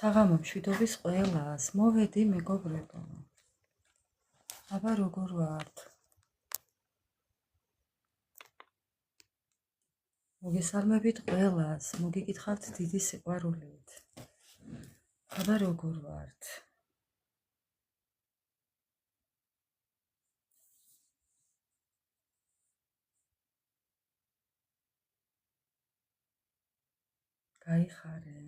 საღამო მშვიდობის ყველას, მოვედი მეგობრებო. აბა როგორ ვართ? მოგესალმებით ყველას, მოგიკითხავთ დიდი სიყვარულით. აბა როგორ ვართ? გაიხარე.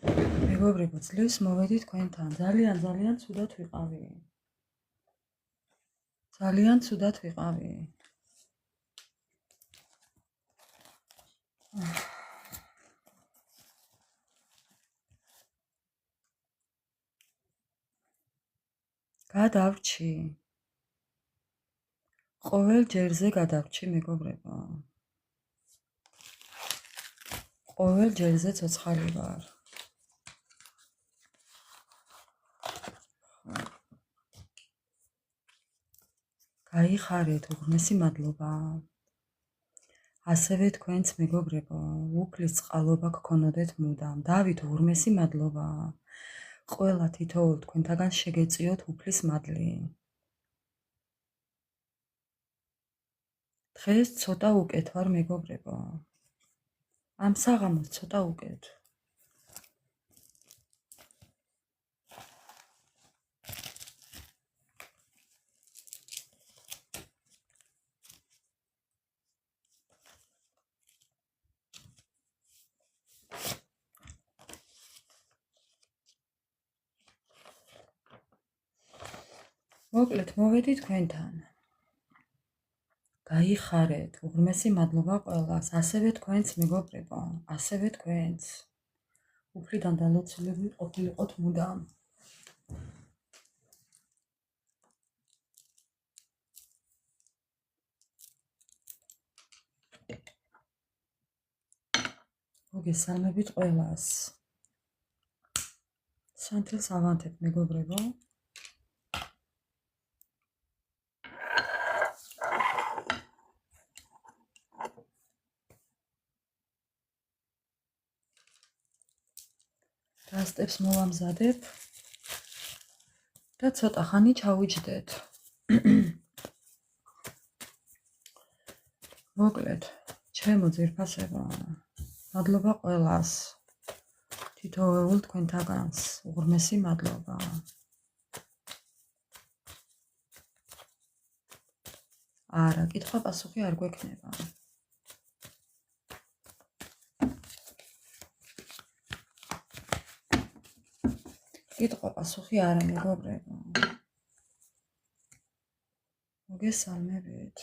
მეგობრებო, ძლივს მოვედი თქვენთან. ძალიან ცუდად ვიყავი. ძალიან ცუდად ვიყავი. გადავრჩი. ყოველ ჯერზე გადავრჩი, მეგობრებო. ყოველ ჯერზე ცოცხალი ვარ. გაიხარეთ, უღრმესი მადლობა. ასევე თქვენც მეგობრებო, უფლის წყალობა გქონოდეთ მუდამ. დავით, უღრმესი მადლობა. ყველა თითოეულ თქვენთაგან შეგეწიოთ უფლის მადლი. დღეს ცოტა უკეთ ვარ, მეგობრებო. ამ საღამოს ცოტა უკეთ. მოკლედ, მოვედი თქვენთან. გაიხარეთ, უღრმესი მადლობა ყველას, ასევე თქვენც მეგობრებო, ასევე თქვენც. უფლიდან დალოცულები ყოფილიყოთ მუდამ. მოგესალმებით ყველას. სანთელს ავანთებ, მეგობრებო. დასტებს მოვამზადებ და ცოტა ხანი ჩავიჯდეთ. მოკლედ, ჩემო ძირფასებო, მადლობა ყველას. თითოეულ თქვენთაგანს უღრმესი მადლობა. არა, კითხვა პასუხი არ გვექნება. კითხვა პასუხი არა, მეგობრებო. მოგესალმებით.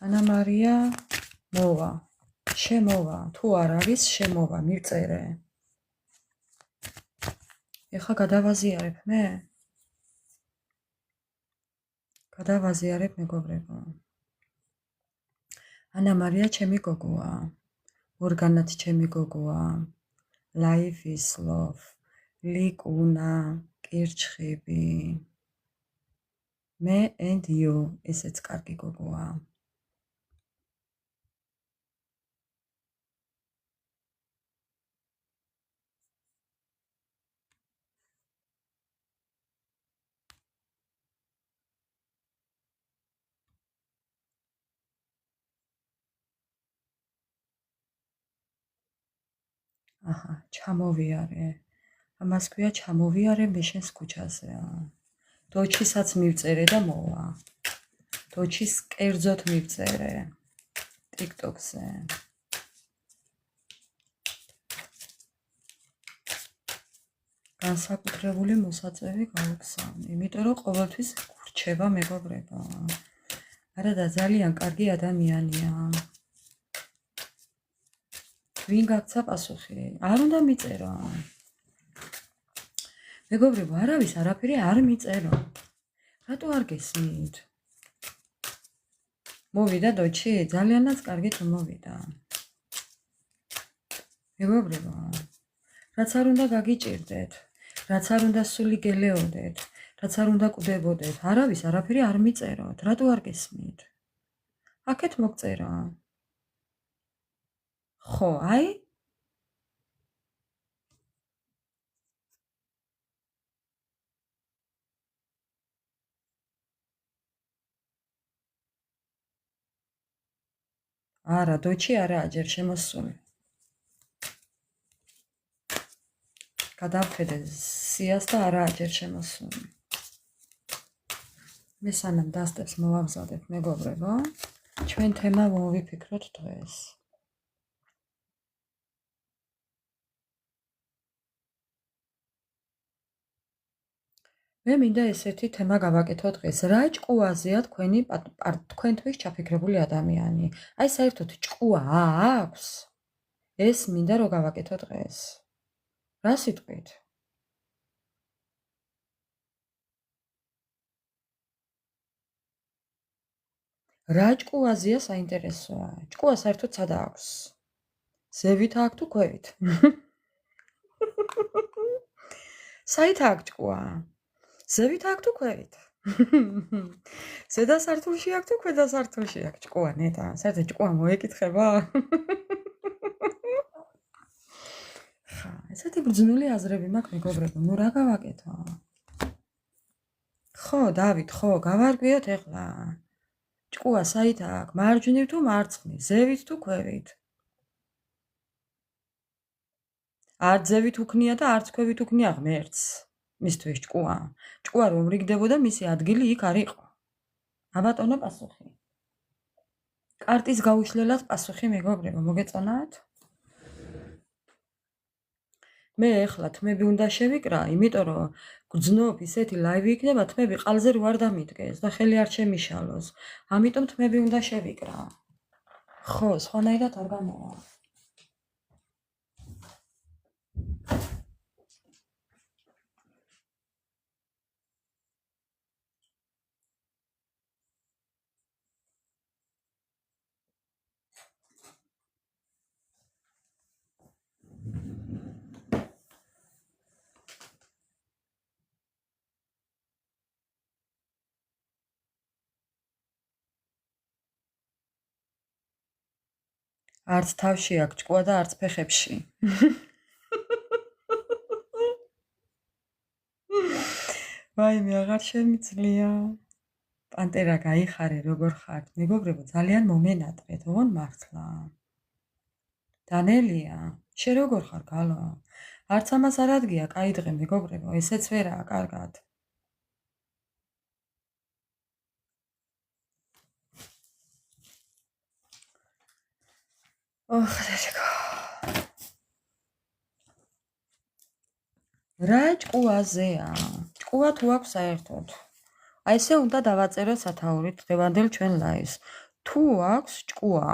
ანა მარია მოვა. შემოვა. თუ არ არის, შემოვა, მივწერე. ეხა გადავაზიარებ მე? გადავაზიარებ, მეგობრებო. ანა მარია ჩემი გოგოა. ორგანად ჩემი გოგოა. Life is love. ლიკუნა, კირჩხიბი. მე and you, ესეც კარგი გოგოა. აჰა, ჩამოვიარე. ამას ქვია ჩამოვიარე მე შენს ქუჩაზე. დოჩისაც მივწერე და მოვა. დოჩის კერძოდ მივწერე. TikTok-ზე. განსაკუთრებული მოსაწევი გავუგზავნე, იმიტომ რომ ყოველთვის გურჩება, მეგობრებო. არა და ძალიან კარგი ადამიანია. ვინ გაქცა პასუხი? არ უნდა მიწერო. მეგობრებო, არავის არაფერი არ მიწერო. რატო არ გესმით? მოვიდა დოჩი, ძალიანაც კარგი თუ მოვიდა. მეგობრებო, რაც არ უნდა გაგიჭირდეთ, რაც არ უნდა სული გელეოდეთ, რაც არ უნდა კვდებოდეთ, არავის არაფერი არ მიწეროთ, რატო არ გესმით? აქეთ მოგწერა. ხო, აი? არა, დოჩი არაა ჯერ შემოსული. გადავხედე სიას და არაა ჯერ შემოსული. მე სანამ დასტებს მოვაგზავნეთ მეგობრებო, ჩვენ თემა მოვიფიქროთ დღეს. მე მინდა ესეთი თემა გავაკეთოთ დღეს. რა ჭკუაზეა თქვენთვის ჩაფიქრებული ადამიანი? აი საერთოდ ჭკუა აქვს? ეს მინდა რომ გავაკეთოთ დღეს. რა სიტყვით? რა ჭკუაზეა საინტერესოა? ჭკუა საერთოდ სადა აქვს? ზევით აქვს თუ ქვევით? საით აქვს ჭკუა? ზევით აქვს თუ ქვევით? ზედა სართულში აქვს თუ ქვედა სართულში აქვს ჭკუა ნეტა? საერთოდ ჭკუა მოეკითხება? ხა, ესეთი ბრძნული აზრები მაქვს მეგობრებო, ნუ რა გავაკეთო? ხო, დავით, ხო, გავარკვიოთ ეხლა. ჭკუა საით აქვს? მარჯვნივ თუ მარცხნივ? ზევით თუ ქვევით? არც ზევით უქნია და არც ქვევით უქნია ღმერთს. მისთვის ჭკუა. ჭკუა რომ რიგდებოდა, მისი ადგილი იქ არ იყო. აბატონო პასუხი. კარტის გაუშლელად პასუხი მეგობრებო, მოგეწონათ? მე ეხლა თმები უნდა შევიკრა, იმიტომ რომ გძნობ ისეთი ლაივი იქნება, თმები ყალზე რო არ დამიდგეს და ხელი არ შემიშალოს. ამიტომ თმები უნდა შევიკრა. ხო, სხვანაირად არ გამოვა. არც თავში აქვს ჭკუა და არც ფეხებში. ვაიმე, აღარ შემიძლია. პანტერა გაიხარე, როგორ ხართ? მეგობრებო, ძალიან მომენატრეთ, ოღონ მართლა. დანელია, შე როგორ ხარ გალო? არც ამას არ ადგია, კაი დღე მეგობრებო, ესეც ვერაა კარგად. ხდეთქო. რა ჭკუაზეა? ჭკუა თუ აქვს საერთოდ? აი ესე უნდა დავაწეროთ სათაურით დღევანდელ ჩვენ ლაივს. თუ აქვს ჭკუა?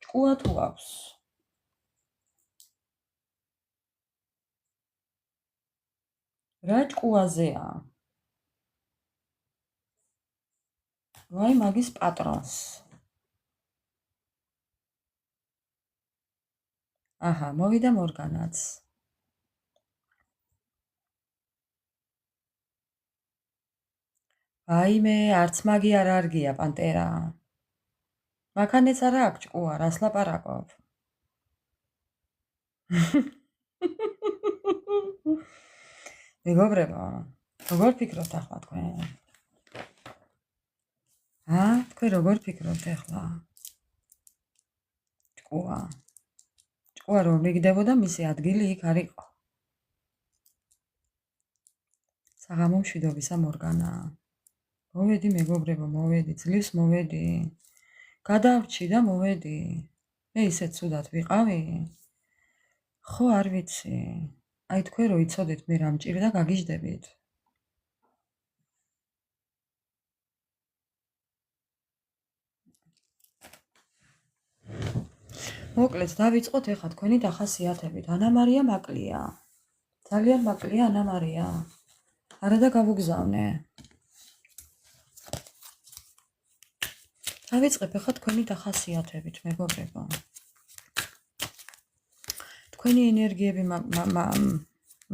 ჭკუა თუ აქვს? რა ჭკუაზეა? ვაი მაგის პატრონს. აჰა, მოვიდა მორგანაც. ვაიმე, არც მაგი არ არგია პანტერა. მაქანეც არა აქვს ჭკუა, რას ლაპარაკობ? მეგობრებო, როგორ ფიქრობთ ახლა თქვენ? თქვენ როგორ ფიქრობთ ახლა? ჭკუა. ჭკუა რომ მიგდებოდა, მისი ადგილი იქ არ იყო. საღამო მშვიდობისა მორგანა. მოვედი მეგობრებო, მოვედი, ძლივს მოვედი. გადავრჩი და მოვედი. მე ისე ცუდად ვიყავი? ხო, არ ვიცი. აი თქვენ რო იცოდეთ მე რა მჭირდა, გაგიჟდებით. მოკლედ დავიწყოთ ეხლა თქვენი დახასიათებით. ანა მარია მაკლია. ძალიან მაკლია ანა მარია. არა და გავუგზავნე. დავიწყებ ახლა თქვენი დახასიათებით, მეგობრებო. თქვენი ენერგიები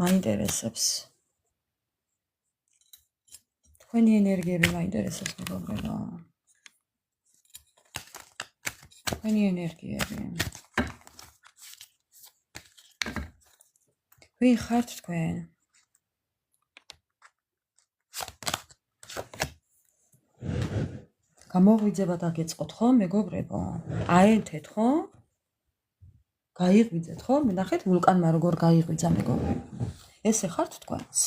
მაინტერესებს. თქვენი ენერგიები მაინტერესებს, მეგობრებო. თქვენი ენერგიები. ვინ ხართ თქვენ? გამოღვიძება დაგეწყოთ ხო, მეგობრებო? აერთეთ ხო? გაიღვიძეთ ხო? ნახეთ ვულკანმა როგორ გაიღვიძა, მეგობრებო. ესე ხართ თქვენს?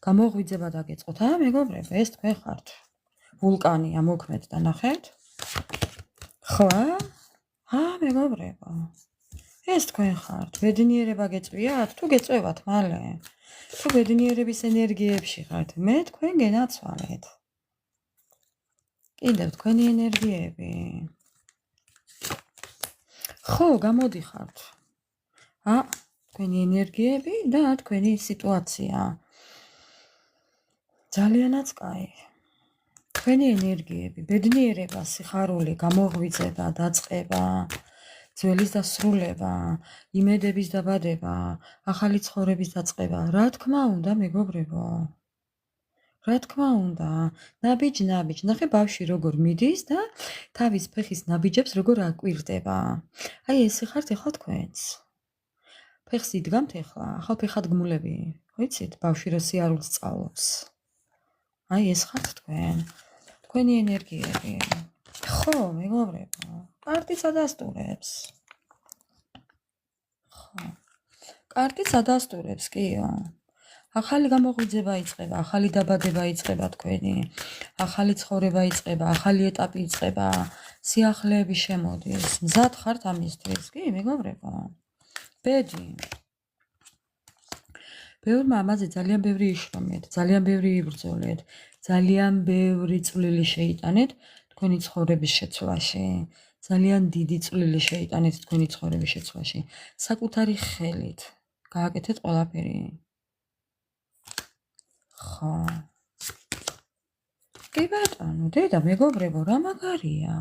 გამოღვიძება დაგეწყოთ, მეგობრებო, ეს თქვენ ხართ. ვულკანია მოქმედდა, ნახეთ? ხო? მეგობრებო. ეს თქვენ ხართ. ბედნიერება გეწვიათ? თუ გეწვევათ მალე. თუ ბედნიერების ენერგიებში ხართ, მე თქვენ გენაცვალეთ. კიდევ თქვენი ენერგიები. ხო, გამოდიხართ. თქვენი ენერგიები და თქვენი სიტუაცია. ძალიანაც კაი. თქვენი ენერგიები, ბედნიერება, სიხარული, გამოღვიძება, დაწყება, ძველის დასრულება, იმედების დაბადება, ახალი ცხოვრების დაწყება. რა თქმა უნდა, მეგობრებო. რა თქმა უნდა, ნაბიჯ, ნახე ბავშვი როგორ მიდის და თავის ფეხის ნაბიჯებს როგორ აკვირდება. აი ესე ხართ ახლა თქვენც. ფეხს იდგამთ ახლა, ახალ ფეხადგმულები, ვიცით, ბავშვი რო სიარულს სწავლობს. აი ეს ხართ თქვენ. თქვენი ენერგიები. ხო, მეგობრებო, კარტიც ადასტურებს. ხო. კარტიც ადასტურებს, კიო. ახალი გამოღვიძება იწყება, ახალი დაბადება იწყება თქვენი, ახალი ცხოვრება იწყება, ახალი ეტაპი იწყება, სიახლეები შემოდის. მზად ხართ ამისთვის, კი, მეგობრებო? ბედი. ბევრმა ამაზე ძალიან ბევრი იშრომეთ, ძალიან ბევრი იბრძოლეთ, ძალიან ბევრი წვლილი შეიტანეთ თქვენი ცხოვრების შეცვლაში. ძალიან დიდი წვლილი შეიტანეთ თქვენი ცხოვრების შეცვლაში. საკუთარი ხელით გააკეთეთ ყველაფერი. ხო. კი ბატონო, დედა, მეგობრებო, რა მაგარია.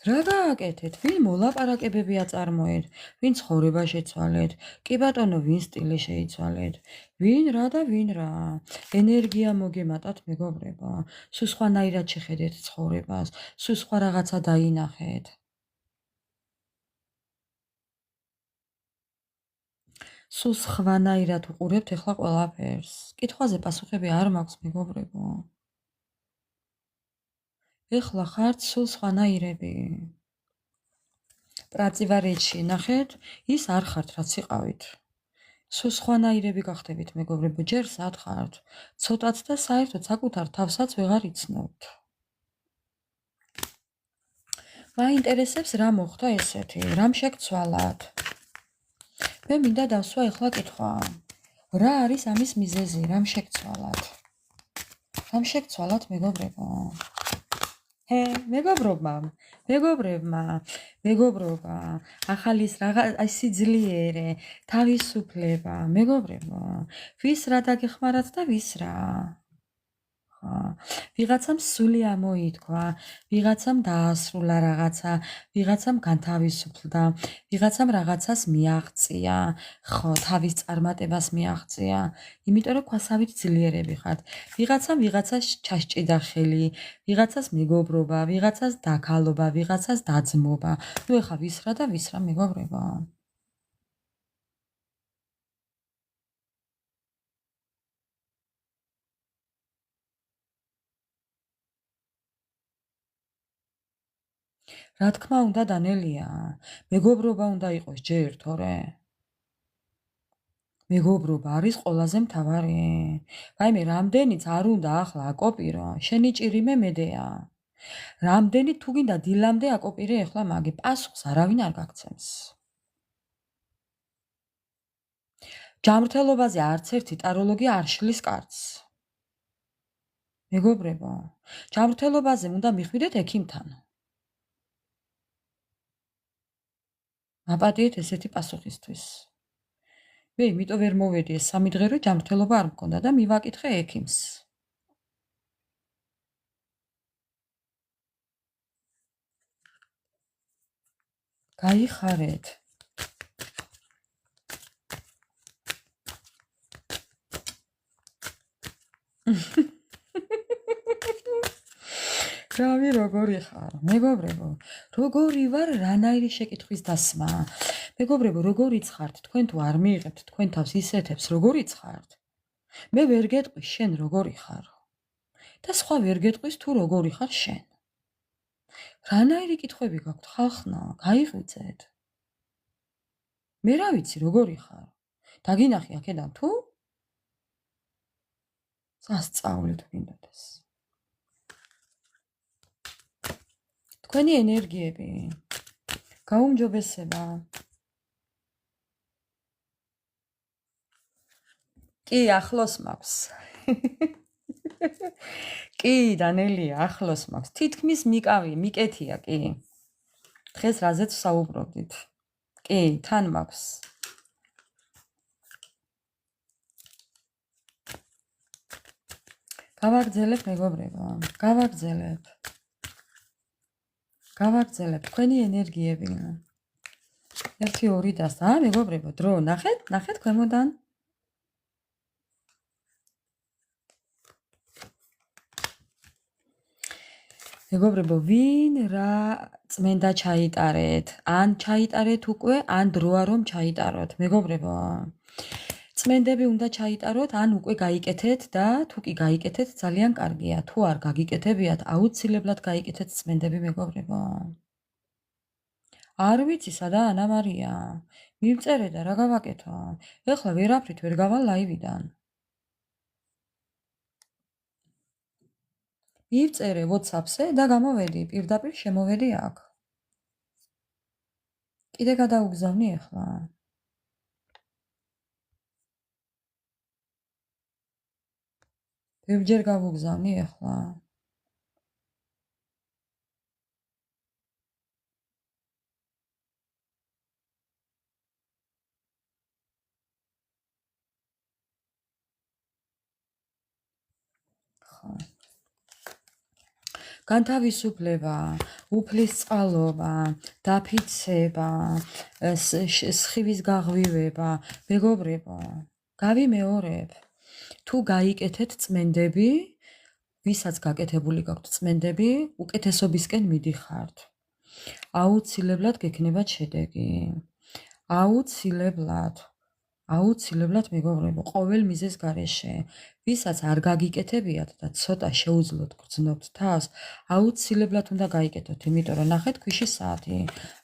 რა გააკეთეთ? ვინ მოლაპარაკებები აწარმოეთ? ვინ ცხოვრება შეცვალეთ? კი ბატონო, ვინ სტილი შეიცვალეთ? ვინ რა და ვინ რა? ენერგია მოგემატათ, მეგობრებო. სულ სხვანაირად შეხედეთ ცხოვრებას, სულ სხვა რაღაცა დაინახეთ. სულ სხვანაირად უყურებთ ახლა ყველაფერს. კითხვაზე პასუხები არ მაქვს, მეგობრებო. ეხლა ხართ სულ სხვანაირები. პრაწივარეჩი, ნახეთ, ის არ ხართ, რაც იყავით. სულ სხვანაირები გახდებით, მეგობრებო, ჯერ სად ხართ? ცოტაც და საერთოდ საკუთარ თავსაც ვეღარ იცნობთ. მაინტერესებს რა მოხდა ესეთი, რამ შეგცვალათ? მე მინდა დავსვა ახლა კითხვა. რა არის ამის მიზეზი, რამ შეგცვალათ? რამ შეგცვალათ, მეგობრებო? მეგობრობა, ახალის რაღაც სიძლიერე, თავისუფლება, მეგობრებო, ვის რა დაგეხმარათ და ვის რა? ვიღაცამ სული ამოითქვა, ვიღაცამ დაასრულა რაღაცა, ვიღაცამ განთავისუფლდა, ვიღაცამ რაღაცას მიაღწია, ხო, თავის წარმატებას მიაღწია, იმიტომ რომ ქვასავით ძლიერები ხართ. ვიღაცამ ვიღაცას ჩასჭიდა ხელი, ვიღაცას მეგობრობა, ვიღაცას დაქალობა, ვიღაცას დაძმობა. ნუ ეხა ვის რა და ვის რა, მეგობრებო? რა თქმა უნდა, დანელია, მეგობრობა უნდა იყოს ჯერ, თორე მეგობრობა არის ყველაზე მთავარი. ვაიმე, რამდენიც არ უნდა ახლა აკოპირო, შენი ჭირი მე მედეა. რამდენი თუ გინდა დილამდე აკოპირე ახლა მაგი, პასუხს არავინ არ გაგცემს. ჯანმრთელობაზე არც ერთი ტაროლოგი არ შლის კარტს. მეგობრებო, ჯანმრთელობაზე უნდა მიხვიდეთ ექიმთან. მაპატიეთ ესეთი პასუხისთვის. მე იმიტომ ვერ მოვედი ეს 3 დღე, რომ ჯანმრთელობა არ მქონდა და მივაკითხე ექიმს. გაიხარეთ. რავი როგორი ხარ? მეგობრებო, როგორი ვარ რანაირი შეკითხვის დასმა? მეგობრებო, როგორიც ხართ? თქვენ თუ არ მიიღებთ თქვენ თავს ისეთებს, როგორიც ხართ? მე ვერ გეტყვი შენ როგორი ხარ? და სხვა ვერ გეტყვის თუ როგორი ხარ შენ. რანაირი კითხვები გაქვთ ხალხნა? გაიღვიძეთ. მე რა ვიცი როგორი ხარ? დაგინახი აქედან თუ? სასწაული თუ გინდოდეს. თქვენი ენერგიები გაუმჯობესება. კი, ახლოს მაქვს. კი, დანელია, ახლოს მაქვს. თითქმის მიკავი, მიკეთია, კი. დღეს რაზეც საუბრობდით? კი, თან მაქვს. გავაგრძელებ, მეგობრებო, გავაგრძელებ. გავაგრძელებ თქვენი ენერგიები. 1 2 და მეგობრებო, დრო, ნახეთ ქვემოდან. მეგობრებო, ვინ რა წმენდა ჩაიტარეთ? ან ჩაიტარეთ უკვე, ან დროა რომ ჩაიტაროთ, მეგობრებო. წმენდები უნდა ჩაიტაროთ, ან უკვე გაიკეთეთ და თუ კი გაიკეთეთ, ძალიან კარგია. თუ არ გაგიკეთებიათ, აუცილებლად გაიკეთეთ წმენდები, მეგობრებო. არ ვიცი, სადა ანა მარია. მივწერე და რა გავაკეთო? ეხლა ვერაფრით ვერ გავალ ლაივიდან. მივწერე WhatsApp-ზე და გამოვედი, პირდაპირ შემოვედი აქ. კიდე გადაუგზავნი ეხლა. ბევრჯერ გავუგზავნი ეხლა. ხო. განთავისუფლება, უფლისწყალობა, დაფიცება, სხივის გაღვივება, მეგობრებო, გავიმეორებ. თუ გაიკეთეთ წმენდები, ვისაც გაკეთებული გაქვთ წმენდები, უკეთესობისკენ მიდიხართ. აუცილებლად გექნებათ შედეგი. აუცილებლად მეგობრებო, ყოველ მიზეს გარეშე, ვისაც არ გაგიკეთებიათ და ცოტა შეუძლოთ გრძნობთ თავს, აუცილებლად უნდა გაიკეთოთ, იმიტომ რომ ნახეთ ქვიშის საათი.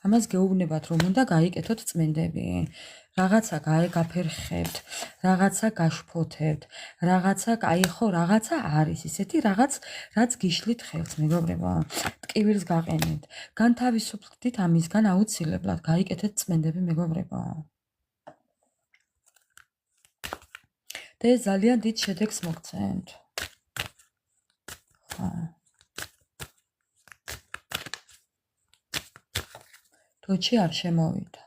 ამას გეუბნებათ, რომ უნდა გაიკეთოთ წმენდები. რაღაცა გაფერხებთ, რაღაცა გაშფოთებთ, რაღაცა რაღაცა არის ისეთი რაღაც, რაც გიშლით ხელს, მეგობრებო. ტკივილს გაყენეთ. განთავისუფლდით ამისგან აუცილებლად გაიკეთეთ წმენდები, მეგობრებო. და ეს ძალიან დიდ შედეგს მოგცემთ. ხო. თუჩი არ შემოვიდა.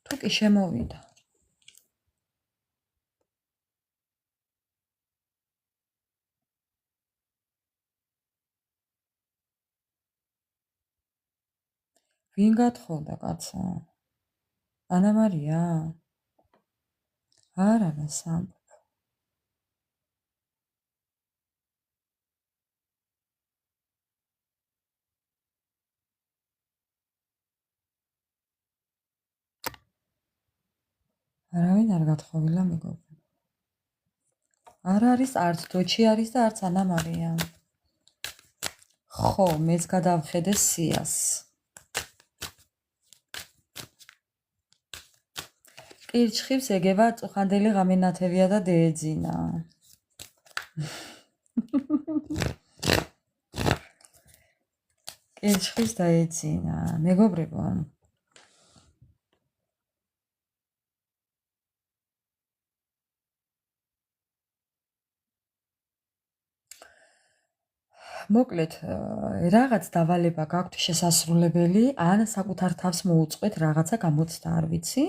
თუ კი შემოვიდა. ვინ გათხოვდა კაცო? ანა მარია? არა, სამ. არავინ არ გათხოვილა, მეგობრებო. არ არის, არც თოჩი არის და არც ანა მარია. ხო, მეც გადავხედე სიას. კირჩხიბს ეგება წუხანდელი ღამენათევია და დეეძინა. კირჩხიბს დაეძინა, მეგობრებო. მოკლედ, რაღაც დავალება გაქვთ შესასრულებელი, ან საკუთარ თავს მოუწყვეთ რაღაცა გამოცდა, არ ვიცი.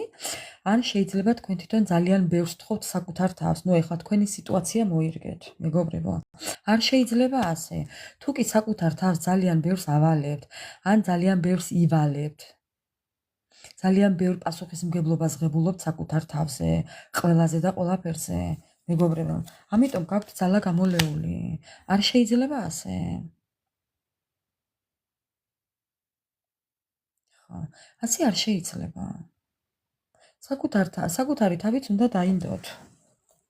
ან შეიძლება თქვენ თვითონ ძალიან ბევრს თხოვთ საკუთარ თავს. ნუ ეხლა თქვენი სიტუაცია მოირგეთ, მეგობრებო. არ შეიძლება ასე. თუ კი საკუთარ თავს ძალიან ბევრს ავალებთ, ან ძალიან ბევრს ივალებთ. ძალიან ბევრ პასუხისმგებლობას ღებულობთ საკუთარ თავზე, ყველაზე და ყველაფერზე, მეგობრებო. ამიტომ გაქვთ ძალა გამოლეული. არ შეიძლება ასე. ხო, ასე არ შეიძლება. საკუთარი თავით უნდა დაინდოთ.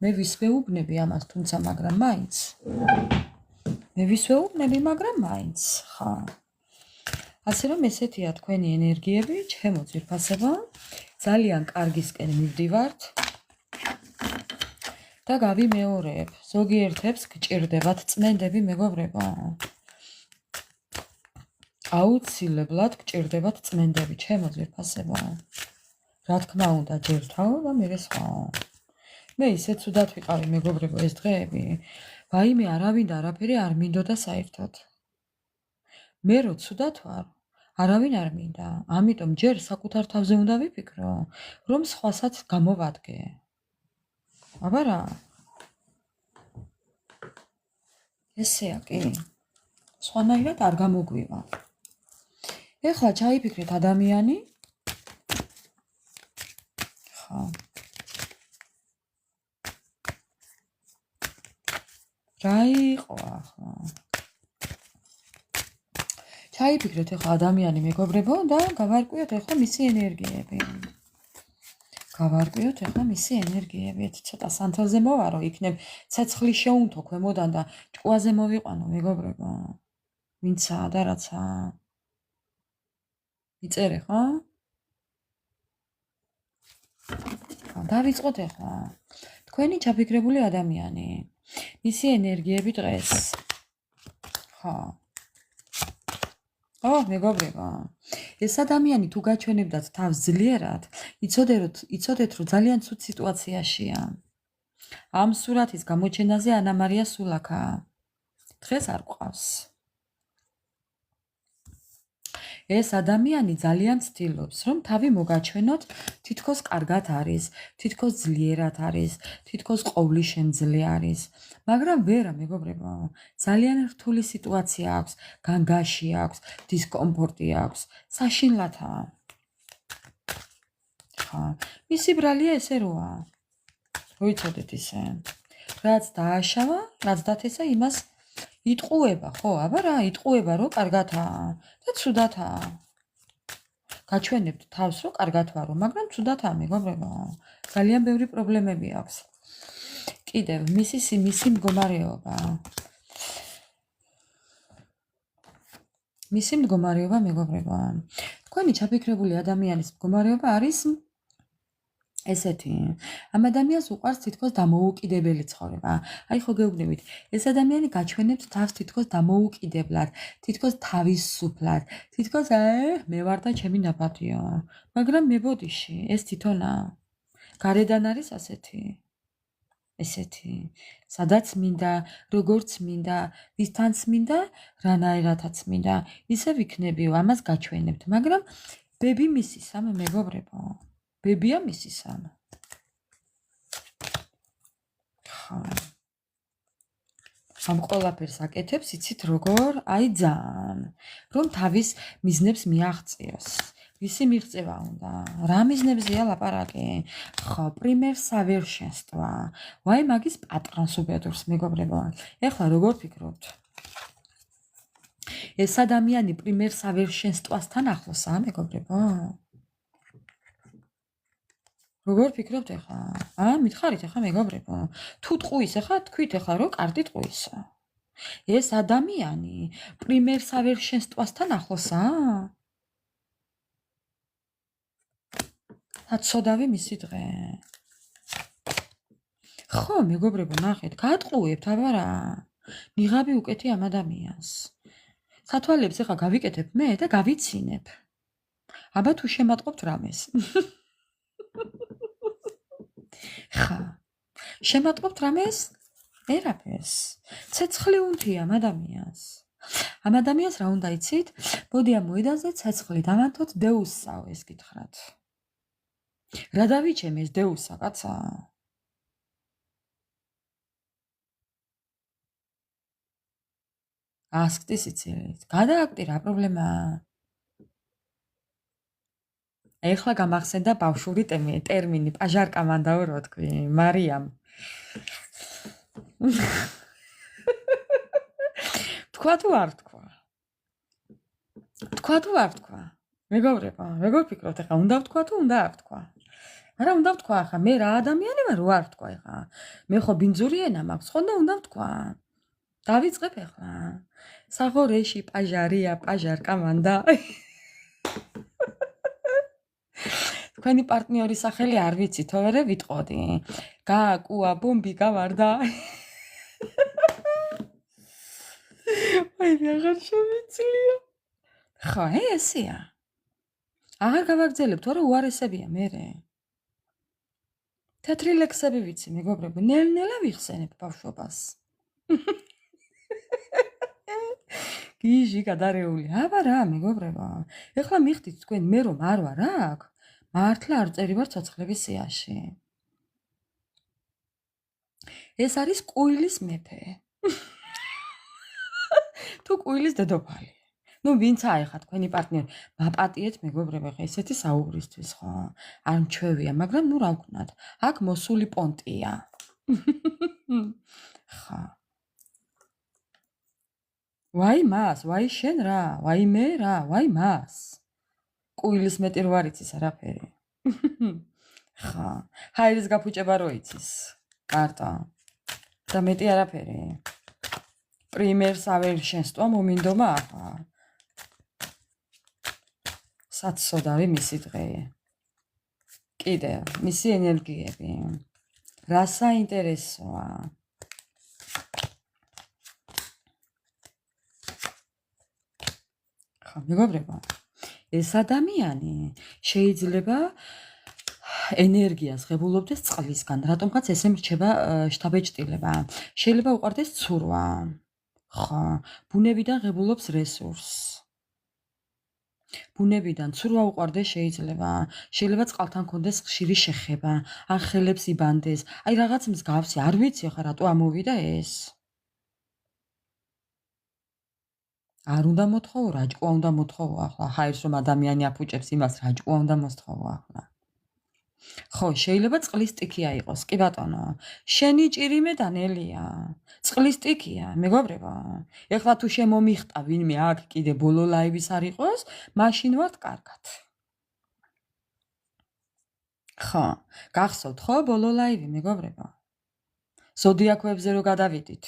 მე ვისვე უბნები ამას, თუმცა მაგრამ მაინც. ხო. ასე რომ ესეთია თქვენი ენერგიები, ჩემო ძვირფასებო, ძალიან კარგისკენ მივდივართ და გავიმეორებ. ზოგიერთებს გჭირდებათ წმენდები, მეგობრებო. აუცილებლად გჭირდებათ წმენდები, ჩემო ძვირფასებო. რა თქმა უნდა, ჯერთავ და მერე სხვა. მე ისე ცუდად ვიყავი, მეგობრებო, ეს დღეები. ვაიმე, არავინ და არაფერი არ მინდოდა საერთოდ. მე რო ცუდად ვარ, არავინ არ მინდა. ამიტომ ჯერ საკუთარ თავზე უნდა ვიფიქრო, რომ სხვასაც გამოვადგე. აბა რა? ესეა კი. სხვანაირად არ გამოგვივა. ეხლა ჩაიფიქრეთ ადამიანი. ხო. რა იყო ახლა? ჩაიფიქრეთ ეხლა ადამიანი, მეგობრებო, და გავარკვიოთ ეხლა მისი ენერგიები. ცოტა სანთელზე მოვარო, იქნებ ცეცხლი შეუნთო ქვემოდან და ჭკუაზე მოვიყვანო, მეგობრებო. ვინცა და რაცა. იწერე, ხო? დავიწყოთ ეხლა. თქვენი ჩაფიქრებული ადამიანი. მისი ენერგიები დღეს. ხო. მეგობრებო, ეს ადამიანი თუ გაჩვენებდათ თავს ძლიერად, იცოდეთ, რომ ძალიან ცუდ სიტუაციაშია. ამ სურათის გამოჩენაზე ანა მარია სულაკა. დღეს არ გვყავს. ეს ადამიანი ძალიან ცდილობს, რომ თავი მოგაჩვენოთ, თითქოს კარგად არის, თითქოს ძლიერად არის, თითქოს ყოვლისშემძლე არის. მაგრამ ვერა, მეგობრებო, ძალიან რთული სიტუაცია აქვს, განგაში აქვს, დისკომფორტი აქვს, საშინლათაა. ხა, მისი ბრალია ესე როა. როიცოდეთ ისე. რაც დააშავა, რაც დათესა, იმას იტყუება, ხო, აბა რა, იტყუება, რომ კარგათაა და ცუდათაა. გაჩვენებთ თავს, რომ კარგად ვარო, მაგრამ ცუდათაა, მეგობრებო. ძალიან ბევრი პრობლემები აქვს. კიდევ მისი მდგომარეობა. მეგობრებო. თქვენი ჩაფიქრებული ადამიანის მდგომარეობა არის ესეთი. ამ ადამიანს უყვარს თითქოს დამოუკიდებელი ცხოვრება. აი ხო გეუბნებით, ეს ადამიანი გაჩვენებს თავს თითქოს დამოუკიდებლად, თითქოს თავისუფლად, თითქოს მე ვარ და ჩემი ნაბადიო. მაგრამ მე ბოდიში, ეს თვითონა. გარედან არის ესეთი. სადაც მინდა, როგორც მინდა, ვისთანაც მინდა, რანაირადაც მინდა, ისე ვიქნებიო, ამას გაჩვენებთ, მაგრამ ბები მისისამ, მეგობრებო. ბებია მისისამ. ხო. ამ ყველაფერს აკეთებს, იცით როგორ? აი ძალიან. რომ თავის მიზნებს მიაღწიოს. ვისი მიღწევა უნდა? რა მიზნებზეა ლაპარაკი? ხო, პრიმერ სავერშენსტვა. ვაი მაგის პატრონს უბედურს, მეგობრებო. ეხლა როგორ ფიქრობთ? ეს ადამიანი პრიმერ სავერშენსტვასთან ახლოსაა, მეგობრებო? როგორ ფიქრობთ ეხლა? მითხარით ეხლა, მეგობრებო. თუ ტყუის ეხლა თქვით ეხლა, რომ კარტი ტყუისა. ეს ადამიანი პრიმერ სავერშენსტვასთან ახლოსაა? აცოდავი მისი დღე. ხო, მეგობრებო, ნახეთ, გატყუებთ, აბა რა. ნიღაბი უკეთი ამ ადამიანს. სათვალებს ეხლა გავიკეთებ მე და გავიცინებ. აბა თუ შემატყობთ რამეს. ხა. შემატყობთ რამეს? ერაფერს. ცეცხლი უნთია ამ ადამიანს. ამ ადამიანს რა უნდა იცით? მოდი ამ მოედანზე ცეცხლი დავანთოთ დეუსსაო, ეს გითხრათ. რა დავიჩემ ეს დეუსსა, კაცა? ასკტი სიცილით. გადააკტი, რა პრობლემაა? ეხლა გამახსენდა ბავშვური ტერმინი პაჟარ-კამანდაო რო თქვი, მარიამ. თქვა თუ არ თქვა? თქვა თუ არ თქვა? მეგობრებო, როგორ ფიქრობთ ახლა უნდა ვთქვა თუ უნდა არ ვთქვა? არა უნდა ვთქვა ახლა, მე რა ადამიანი ვარ, რო არ ვთქვა ახლა. მე ხო ბინძური ენა მაქვს, ხო და უნდა ვთქვა. დავიწყებ ახლა. საღორეში პაჟარია, პაჟარ-კამანდა. თქვენი პარტნიორის სახელი არ ვიცი, თორე ვერ ვიტყოდი. გააკუა, ბომბი გავარდა. აი, აღარ შევიძლია. ხო, ესეა. აღარ გავაგრძელებ, თორე უარესებია მერე. თეთრი ლექსები ვიცი, მეგობრებო, ნელ-ნელა ვიხსენებ ბავშვობას. გიჟი გადარეული. აბა რა, მეგობრებო. ეხლა მიხდით თქვენ მე რომ არ ვარ აქ, მართლა არ წერი ვარ ცოცხლების სიაში. ეს არის კუილის მეფე. თუ კუილის დედოფალი. ნუ ვინცაა ეხლა თქვენი პარტნიორი? მაპატიეთ მეგობრებო, ხა ესეთი საუბრისთვის ხო? არ მჩვევია, მაგრამ ნუ რა ვქნათ? აქ მოსული პონტია. ხა. ვაი მას, ვაი შენ რა, ვაი მე რა, ვაი მას. კუილის მეტი რო არ იცის არაფერი. ხა, ჰაერის გაფუჭება რო იცის. კარტა. და მეტი არაფერი. პრიმერ საველშენსტო მომინდომა ახლა. საცოდავი მისი დღე. კიდე, მისი ენერგიები. რა საინტერესოა. ხა, მეგობრებო, ეს ადამიანი შეიძლება ენერგიას ღებულობდეს წყლისგან, რატომღაც ესე მრჩება შთაბეჭდილება. შეიძლება უყვარდეს ცურვა. ხო, ბუნებიდან ღებულობს რესურსს. ბუნებიდან ცურვა უყვარდეს შეიძლება წყალთან კონდეს ხშირი შეხება, ან ხელებს იბანდეს. აი რაღაც მსგავსი, არ ვიცი ახლა რატო ამოვიდა ეს. არ უნდა მოთხოვო, რაჭკუა უნდა მოთხოვო ახლა. ჰაერს რომ ადამიანი აფუჭებს იმას, რაჭკუა უნდა მოსთხოვო ახლა. ხო, შეიძლება წყლის ტიქია იყოს, კი ბატონო. შენი ჭირიმე დანელია. წყლის ტიქია, მეგობრებო. ეხლა თუ შემომიხტა ვინმე აქ კიდე ბოლო ლაივის არ იყოს, მაშინ ვართ კარგად. ხო, გახსოვთ ხო ბოლო ლაივი, მეგობრებო? ზოდიაქოებზე რო გადავიდით.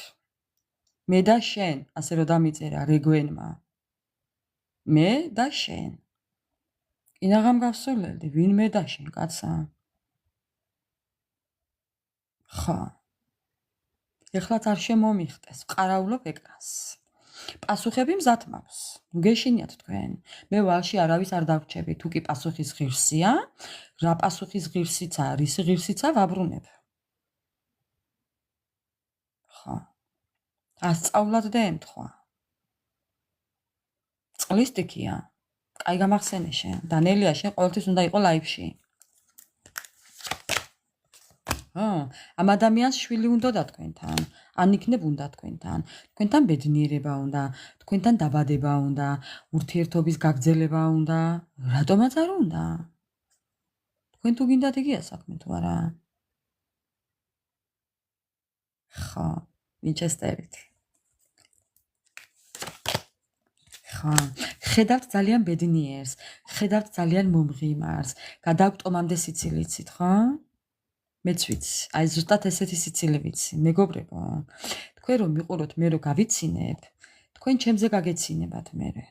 მე და შენ, ასე რომ დამიწერა რეგვენმა. მე და შენ. ინაღამ გავსოლელდი, ვინმე და შენ, კაცა. ხო. ეხლაც არ შემომიხტეს, ვყარაულობ ეკრანს. პასუხები მზად მაქვს. გეშინიათ თქვენ. მე ვალში არავის არ დავრჩები, თუ კი პასუხის ღირსია, რა პასუხის ღირსიცა, რის ღირსიცა ვაბრუნებ. ხო. ასწავლად და ემთხვა. წყლის ტიქია. კაი გამახსენე შენ. დანელია შენ ყოველთვის უნდა იყო ლაივში. ამ ადამიანს შვილი უნდა თქვენთან, ან იქნებ უნდა თქვენთან, თქვენთან ბედნიერება უნდა, თქვენთან დაბადება უნდა, ურთიერთობის გაგრძელება უნდა, რატომაც არ უნდა? თქვენ თუ გინდათ იგია საქმე თუ არა? ხო, ვინჩესტერით. ხო, ხედავთ ძალიან ბედნიერს, ხედავთ ძალიან მომღიმარს, გადავტომამდე სიცილიცით, ხო? მეც ვიცი, აი ზუსტად ესეთი სიცილი ვიცი, მეგობრებო. თქვენ რომ მიყუროთ, მე რო გავიცინებ, თქვენ ჩემზე გაგეცინებათ მერე.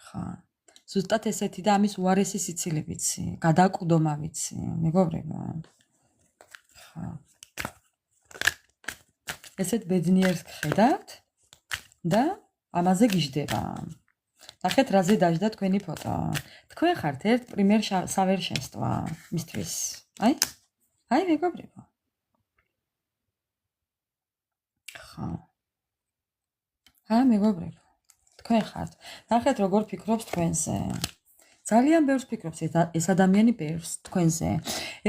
ხა. ზუსტად ესეთი და ამის უარესი სიცილი ვიცი, გადაკვდომა ვიცი, მეგობრებო. ხა. ესეთ ბედნიერს ხედავთ და ამაზე გიждდება. ნახეთ რაზე დაждდა თქვენი ფოტო. თქვენ ხართ ერთ პრიმერ საველშენსტვა მისთვის. აი მეგობრებო. ხო. მეგობრებო. თქვენ ხართ. ნახეთ როგორ ფიქრობს თქვენზე. ძალიან ბევრს ფიქრობს ეს ადამიანი ბევრს თქვენზე.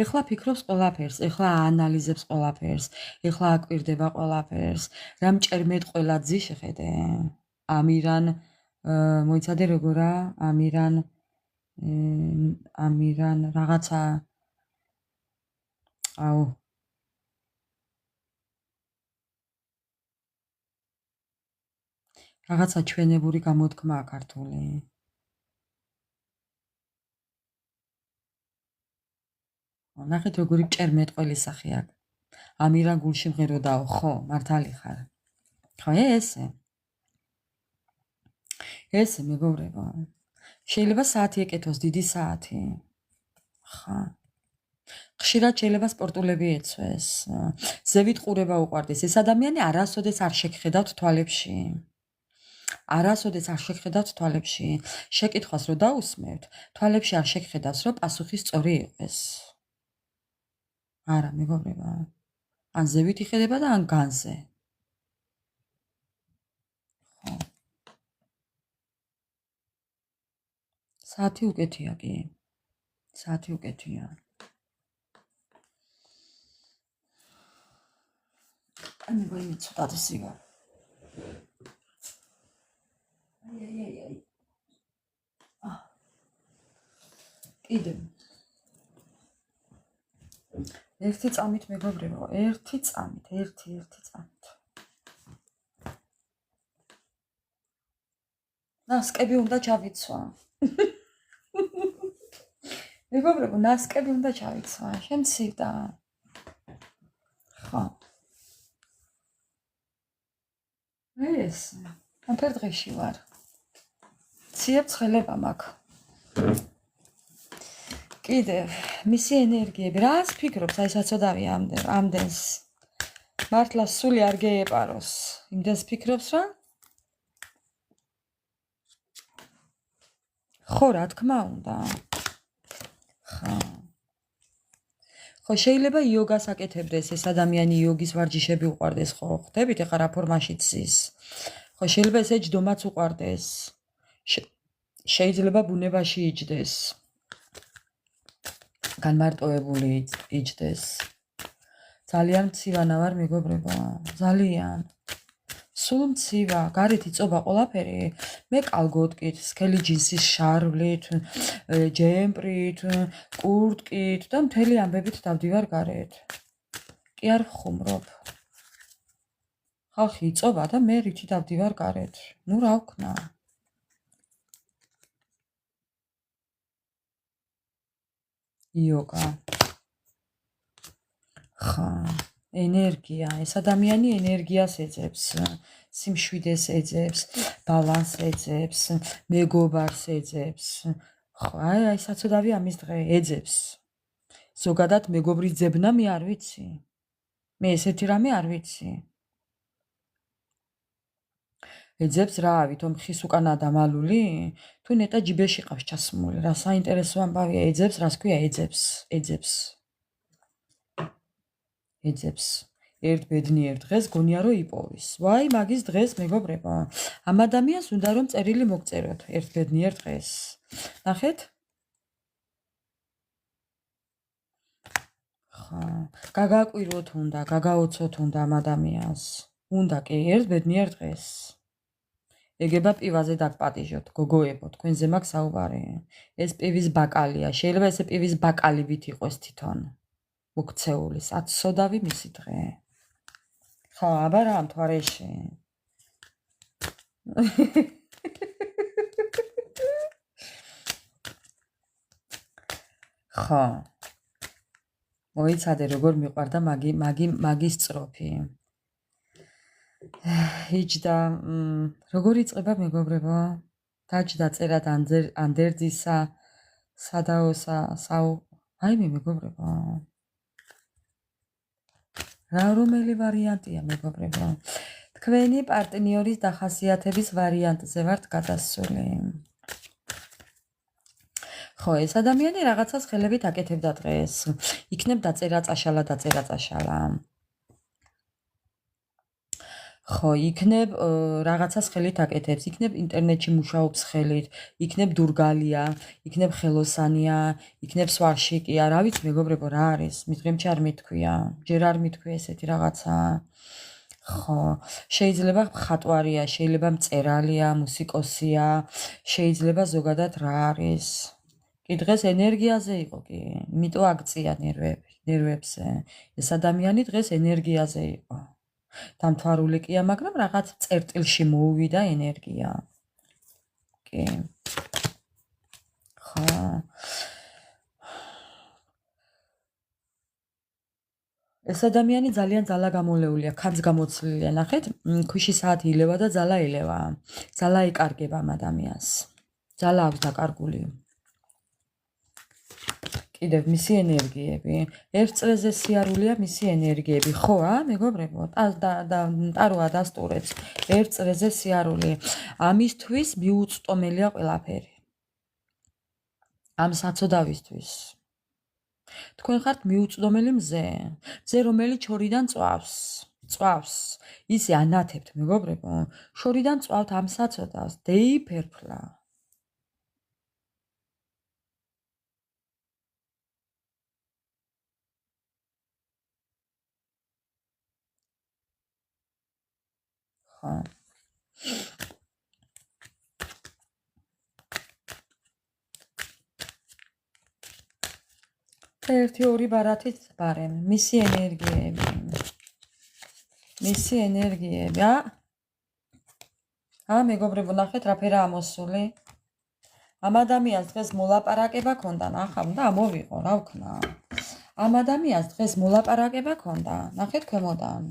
ეხლა ფიქრობს ყველაფერს, ეხლა აანალიზებს ყველაფერს, ეხლა აკვირდება ყველაფერს. რა მჭერმედ ყველა ძი შეხედე. ამირან მოიცადე როგორა, ამირან ამირან რაღაცა აუ რაღაცა ჩვენებური გამოთქმა ქართული. ნახეთ როგორი მჭერმეტყველი სახე აქვს. ამირან გულში მღეროდაო, ხო, მართალი ხარ. ხო, ესე მეგობრებო. შეიძლება საათი ეკეთოს, დიდი საათი. ხა. ხშირად შეიძლება სპორტულები ეცვეს. ზევით ყურება უყვარდეს. ეს ადამიანი არასოდეს არ შეგხედავთ თვალებში. არასოდეს არ შეგხედავთ თვალებში. შეკითხვას რო დაусმევთ, თვალებში არ შეგხედავს, რომ პასუხი სწორი იყოს. არა, მეგობრებო. ან ზევით იხედება და ან განზე. ხო. საათი უკეთია კი. საათი უკეთია. Ani voi ცოტათი სიგარი. აი. კიდე. ერთი წამით მეგობრებო, ერთი წამით. ნასკები უნდა ჩავიცვა. მეგობრებო, ნასკები უნდა ჩავიცვა. შემცირდა. ხო. ეს აფერ დღეში ვარ. ციებ ცხელება მაქვს. კიდევ მისი ენერგიები რას ფიქრობს, აი საწოდავი ამდენს. მართლა სული არ გეეპაროს. იმდენს ფიქრობს რა? ხო, რა თქმა უნდა. ხო, შეიძლება იოგას აკეთებდეს ეს ადამიანი, იოგის ვარჯიშები უყვარდეს, ხო, ხვდებით ეხლა რა ფორმაში ცის. ხო, შეიძლება ესე ჯდომაც უყვარდეს. შეიძლება ბუნებაში იჯდეს. განმარტოებული იჯდეს. ძალიან მცივანა ვარ მეგობრებო, ძალიან. სულ მცივა, გარეთ იწობა ყველაფერი. მე კალგოტკით, სქელი ჯინსის შარვლით, ჯემპრით, კურტკით და მთელი ამბებით დავდივარ გარეთ. კი არ ხუმრობ. ხალხი იწობა და მე რითი დავდივარ გარეთ. ნუ რა ვქნა? იოგა. ხა, ენერგია, ეს ადამიანი ენერგიას ეძებს, სიმშვიდეს ეძებს, ბალანს ეძებს, მეგობარს ეძებს. ხო, აი საწოდავი ამის დღე ეძებს. ზოგადად მეგობრის ძებნა მე არ ვიცი. მე ესეთი რამე არ ვიცი. ეძებს რა, ვითომ ხის უკანა დამალული? თუ ნეტა ჯიბეში ყავს ჩასმული, რა საინტერესო ამბავია, ეძებს, რას ქვია, ეძებს. ერთ ბედნიერ დღეს გონია რომ იპოვის. ვაი, მაგის დღეს მეგობრებო. ამ ადამიანს უნდა რომ წერილი მოგწეროთ ერთ ბედნიერ დღეს. ნახეთ? ხა, გაგაკვირვოთ უნდა, გაგაოცოთ უნდა ამ ადამიანს. უნდა კი ერთ ბედნიერ დღეს. ეგება პივაზე დაგპატიჟოთ, გოგოებო, თქვენზე მაქვს საუბარი. ეს პივის ბაკალია, შეიძლება ესე პივის ბაკალივით იყოს თვითონ. მოგცეული, საწოდავი მისი დღე. ხო, აბა რა მთვარეში. ხო. მოიცადე როგორ მიყვარდა მაგის წროფი. იჯდა, როგორ იწყება მეგობრებო? დაჯდა წერად ანდერძისა, სადაოსა, აი მეგობრებო. რა რომელი ვარიანტია მეგობრებო? თქვენი პარტნიორის დახასიათების ვარიანტზე ვართ გადასული. ხო, ეს ადამიანი რაღაცას ხელებით აკეთებდა დღეს. იქნებ დაწერა წაშალა. ხო, იქნებ რაღაცას ხელით აკეთებს, იქნებ ინტერნეტში მუშაობს ხელით, იქნებ დურგალია, იქნებ ხელოსანია, იქნებ სვარშიკია, რა ვიცი მეგობრებო რა არის? მithრემჩი არ მithქვია, ჯერ არ მithქვია ესეთი რაღაცა. ხო, შეიძლება ხატვარია, შეიძლება მწერალია, მუსიკოსია, შეიძლება ზოგადად რა არის? კი დღეს ენერგიაზე იყო კი, იმიტომ აქცია ნერვებზე. ეს ადამიანი დღეს ენერგიაზე იყო. დამთვარული კია, მაგრამ რაღაც წერტილში მოუვიდა ენერგია. კი. ხა. ეს ადამიანი ძალიან ძალა გამოლეულია, ქარს გამოცლილია, ნახეთ, ქვიში საათი ილევა და ძალა ილევა. ძალა იკარგება ამ ადამიანს. ძალა აქვს დაკარგული. კიდევ მისი ენერგიები, ერთ წრეზე სიარულია მისი ენერგიები, ხო, მეგობრებო, ტაროა დასტურებს, ერთ წრეზე სიარული. ამისთვის მიუწვდომელია ყველაფერი. ამ საცოდავისთვის. თქვენ ხართ მიუწვდომელი მზე, რომელიც შორიდან წვავს. ისე ანათებთ, მეგობრებო, შორიდან წვავთ ამ საცოდავს, დეიფერფლა. ხო. ერთი ორი ბარათით ბარემ, მისი ენერგიები, მეგობრებო, ნახეთ რა ფერა ამოსული. ამ ადამიანს დღეს მოლაპარაკება ქონდა, ნახავ და მოვიყო, რა ვქნა. ამ ადამიანს დღეს მოლაპარაკება ქონდა, ნახეთ ქვემოდან.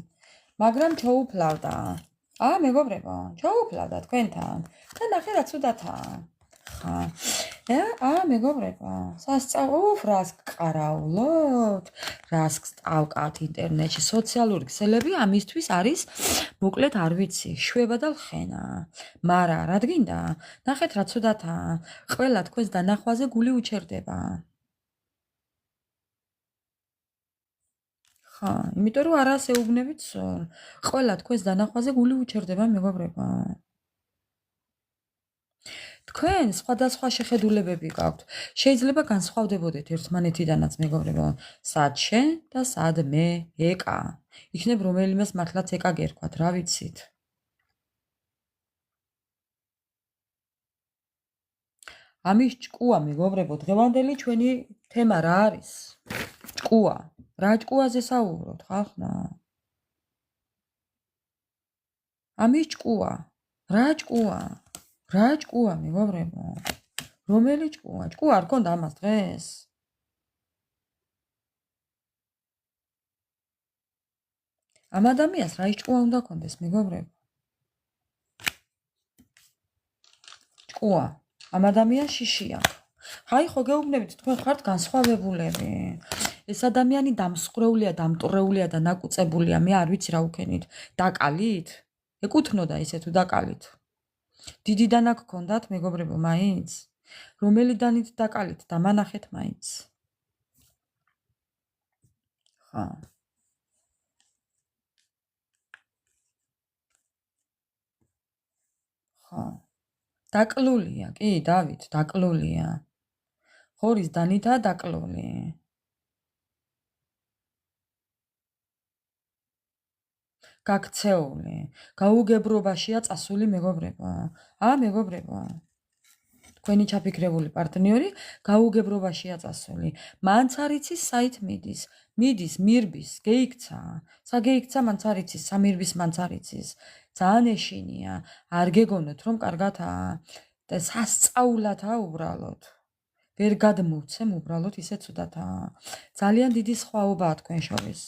მაგრამ ჩაუფლავდა. მეგობრებო, ჩაუფლავდა თქვენთან. და ნახე რა ცუდათაა. ხა. მეგობრებო, რას გყარავლოთ, რას გსტავკავთ ინტერნეტში, სოციალური ქსელები ამისთვის არის, მოკლედ არ ვიცი, შვება და ლხენა. მარა, რა გინდა? ნახეთ რა ცუდათაა, ყველა თქვენს დანახვაზე გული უჩერდება. ხა, იმიტომ რომ არას ეუბნებით სულ. ყველა თქვენს დანახვაზე გული უჩერდება, მეგობრებო. თქვენ სხვადასხვა შეხედულებები გაქვთ. შეიძლება განსხვავდებოდეთ ერთმანეთიდანაც, მეგობრებო. სად შენ და სად მე ეკა. იქნებ რომელიმეს მართლაც ეკა გერქვათ, რა ვიცით. ამის ჭკუა, მეგობრებო, დღევანდელი ჩვენი თემა რა არის? ჭკუა. რა ჭკუაზე საუბრობთ, ხალხნა? ამის ჭკუა. რა ჭკუა? რა ჭკუა, მეგობრებო? რომელი ჭკუა? ჭკუა არ გქონდა ამას დღეს? ამ ადამიანს რა ჭკუა უნდა ქონდეს, მეგობრებო? ჭკუა. ამ ადამიანს შიში აქვს. აი ხო გეუბნებით, თქვენ ხართ განსხვავებულები. ეს ადამიანი დამსხვრეულია, დამტვრეულია და ნაკუწებულია, მე არ ვიცი რა უქენით. დაკალით? ეკუთვნოდა ისე თუ დაკალით. დიდი დანა გქონდათ, მეგობრებო, მაინც? რომელი დანით დაკალით, დამანახეთ მაინც. ხა. ხა. დაკლულია, კი, დავით, დაკლულია. ხორის დანითაა დაკლული. გაქცეული, გაუგებრობაშია წასული, მეგობრებო. მეგობრებო. თქვენი ჩაფიქრებული პარტნიორი გაუგებრობაშია წასული. მანც არ იცის საით მიდის. მიდის მირბის, გეიქცა. საგეიქცა მანც არ იცის, სამირბის მანც არ იცის. ძალიან ეშინია. არ გეგონოთ რომ კარგათაა და სასწაულათაა უბრალოდ. ვერ გადმოვცემ უბრალოდ ისე ცუდათაა. ძალიან დიდი სხვაობაა თქვენ შორის.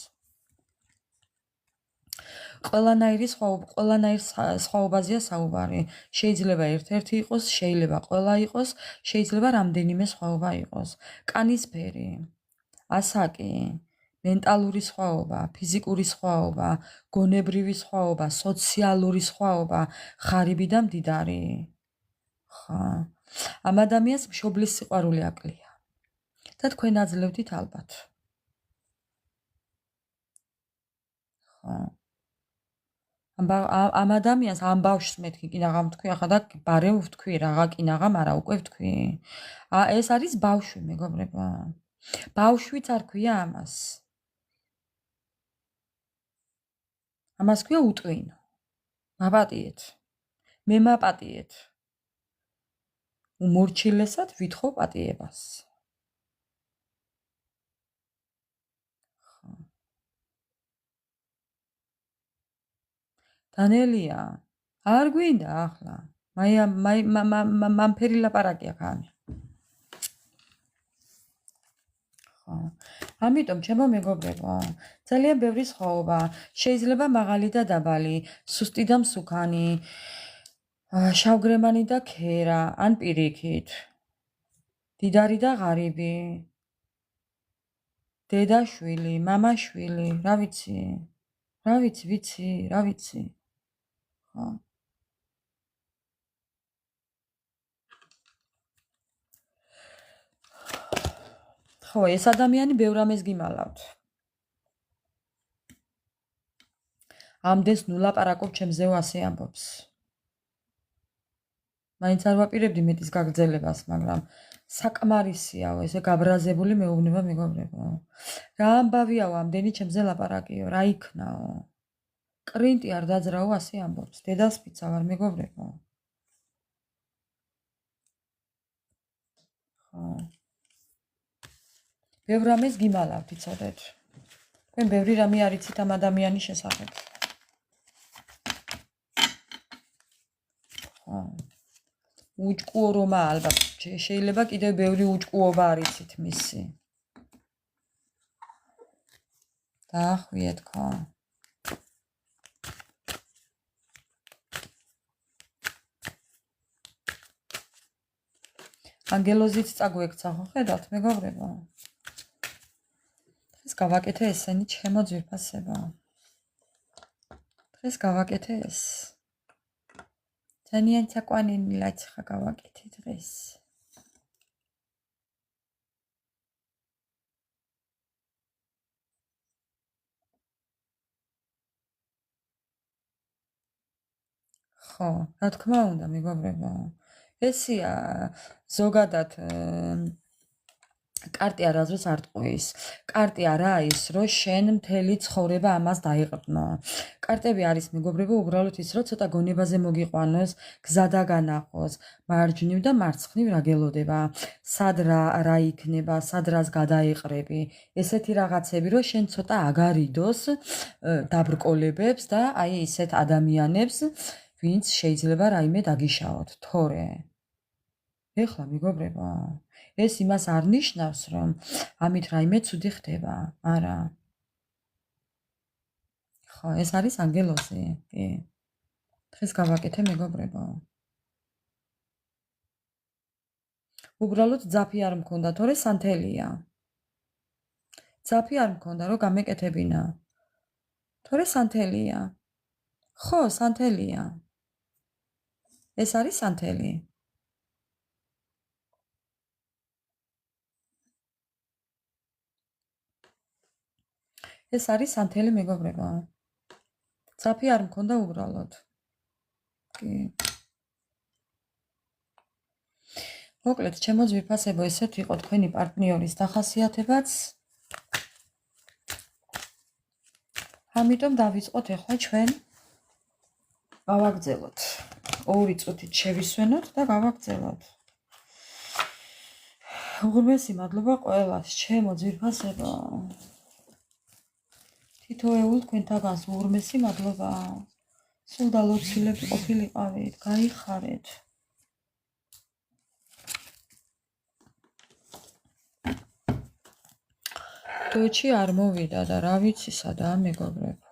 ყველანაირი სხვაობაზეა საუბარი. შეიძლება ერთ-ერთი იყოს, შეიძლება ყველა იყოს, შეიძლება რამდენიმე სხვაობა იყოს. კანისფერი, ასაკი, მენტალური სხვაობა, ფიზიკური სხვაობა, გონებრივი სხვაობა, სოციალური სხვაობა, ღარიბი და მდიდარი. ხა. ამ ადამიანს მშობლის სიყვარული აკლია. და თქვენ აძლევდით ალბათ. ხა. ამ ადამიანს ამ ბავშვს მეთქი კინაღამ თქვი, ახლა და ბარემ ვთქვი, რაღა კინაღამ არა უკვე ვთქვი. ეს არის ბავშვი, მეგობრებო. ბავშვიც არ ქვია ამას. ამას ქვია უტვინო. მაპატიეთ. მე მაპატიეთ. უმორჩილესად ვითხოვ პატიებას. დანელია, არ გვინდა ახლა. მამფერი ლაპარაკი აქ ამი. ამიტომ ჩემო მეგობრებო, ძალიან ბევრი სხვაობა. შეიძლება მაღალი და დაბალი, სუსტი და მსუქანი, შავგრემანი და ქერა, ან პირიქით. დიდარი და ღარიბი. დედა შვილი, მამა შვილი, რა ვიცი. რა ვიცი. ხო, ეს ადამიანი ბევრ რამეს გიმალავთ. ამდენს ნუ ლაპარაკობ ჩემზე ასე ამბობს. მაინც არ ვაპირებდი მეტის გაგრძელებას, მაგრამ საკმარისიაო, ესე გაბრაზებული მეუბნება მეგობრებო. რა ამბავიაო, ამდენი ჩემზე ლაპარაკიო, რა იქნაო. კრინტი არ დაძრაო, ასე ამბობს. დედას პიცა ვარ მეგობრებო. ხო. ბევრ რამეს გიმალავთ, იცოდეთ. თქვენ ბევრი რამე არ იცით ამ ადამიანის შესახებ. ხო. უჭკუო რომა ალბათ შეიძლება კიდევ ბევრი უჭკუობა არ იცით მისი. დაახვიეთ ხო. ანგელოზიც წაგვექცა ხო ხედავთ მეგობრებო. დღეს გავაკეთე ესენი ჩემო ძვირფასებო. დღეს გავაკეთე ეს. ძალიან საკვანინი ლაჩხა გავაკეთე დღეს. ხო, რა თქმა უნდა მეგობრებო. ესია ზოგადად კარტი არასდროს არ ტყუის. კარტი არაა ის, რომ შენ მთელი ცხოვრება ამას დაიყრდნო. კარტები არის მეგობრებო, უბრალოდ ის, რომ ცოტა გონებაზე მოგიყვანოს, გზა დაგანახოს, მარჯვნივ და მარცხნივ რა გელოდება, სად რა იქნება, სად რას გადაეყრები. ესეთი რაღაცები, რომ შენ ცოტა აგარიდოს დაბრკოლებებს და აი ისეთ ადამიანებს, ვინც შეიძლება რაიმე დაგიშაოთ, თორე. ეხლა მეგობრებო, ეს იმას არ ნიშნავს, რომ ამით რაიმე ცუდი ხდება, არა. ხო, ეს არის ანგელოზი, კი. დღეს გავაკეთე მეგობრებო. უბრალოდ ძაფი არ მქონდა, თორე სანთელია. ძაფი არ მქონდა, რომ გამეკეთებინა. თორე სანთელია. ხო, სანთელია. ეს არის სანთელი. ეს არის სანთელი მეგობრებო. ძაფი არ მქონდა უბრალოდ. კი. მოკლედ, ჩემო ძვირფასებო, ესეთ იყო თქვენი პარტნიორის დახასიათებაც. ამიტომ დავიწყოთ ახლა ჩვენ გავაგრძელოთ. 2 წუთით შევისვენოთ და გავაგრძელოთ. უღრმესი მადლობა ყველას, ჩემო ძვირფასებო. თითოეულ თქვენთაგანს უღრმესი მადლობა. სულ დალოცილები ყოფილიყავით, გაიხარეთ. დოჩი არ მოვიდა და რა ვიცი სადაა მეგობრებო.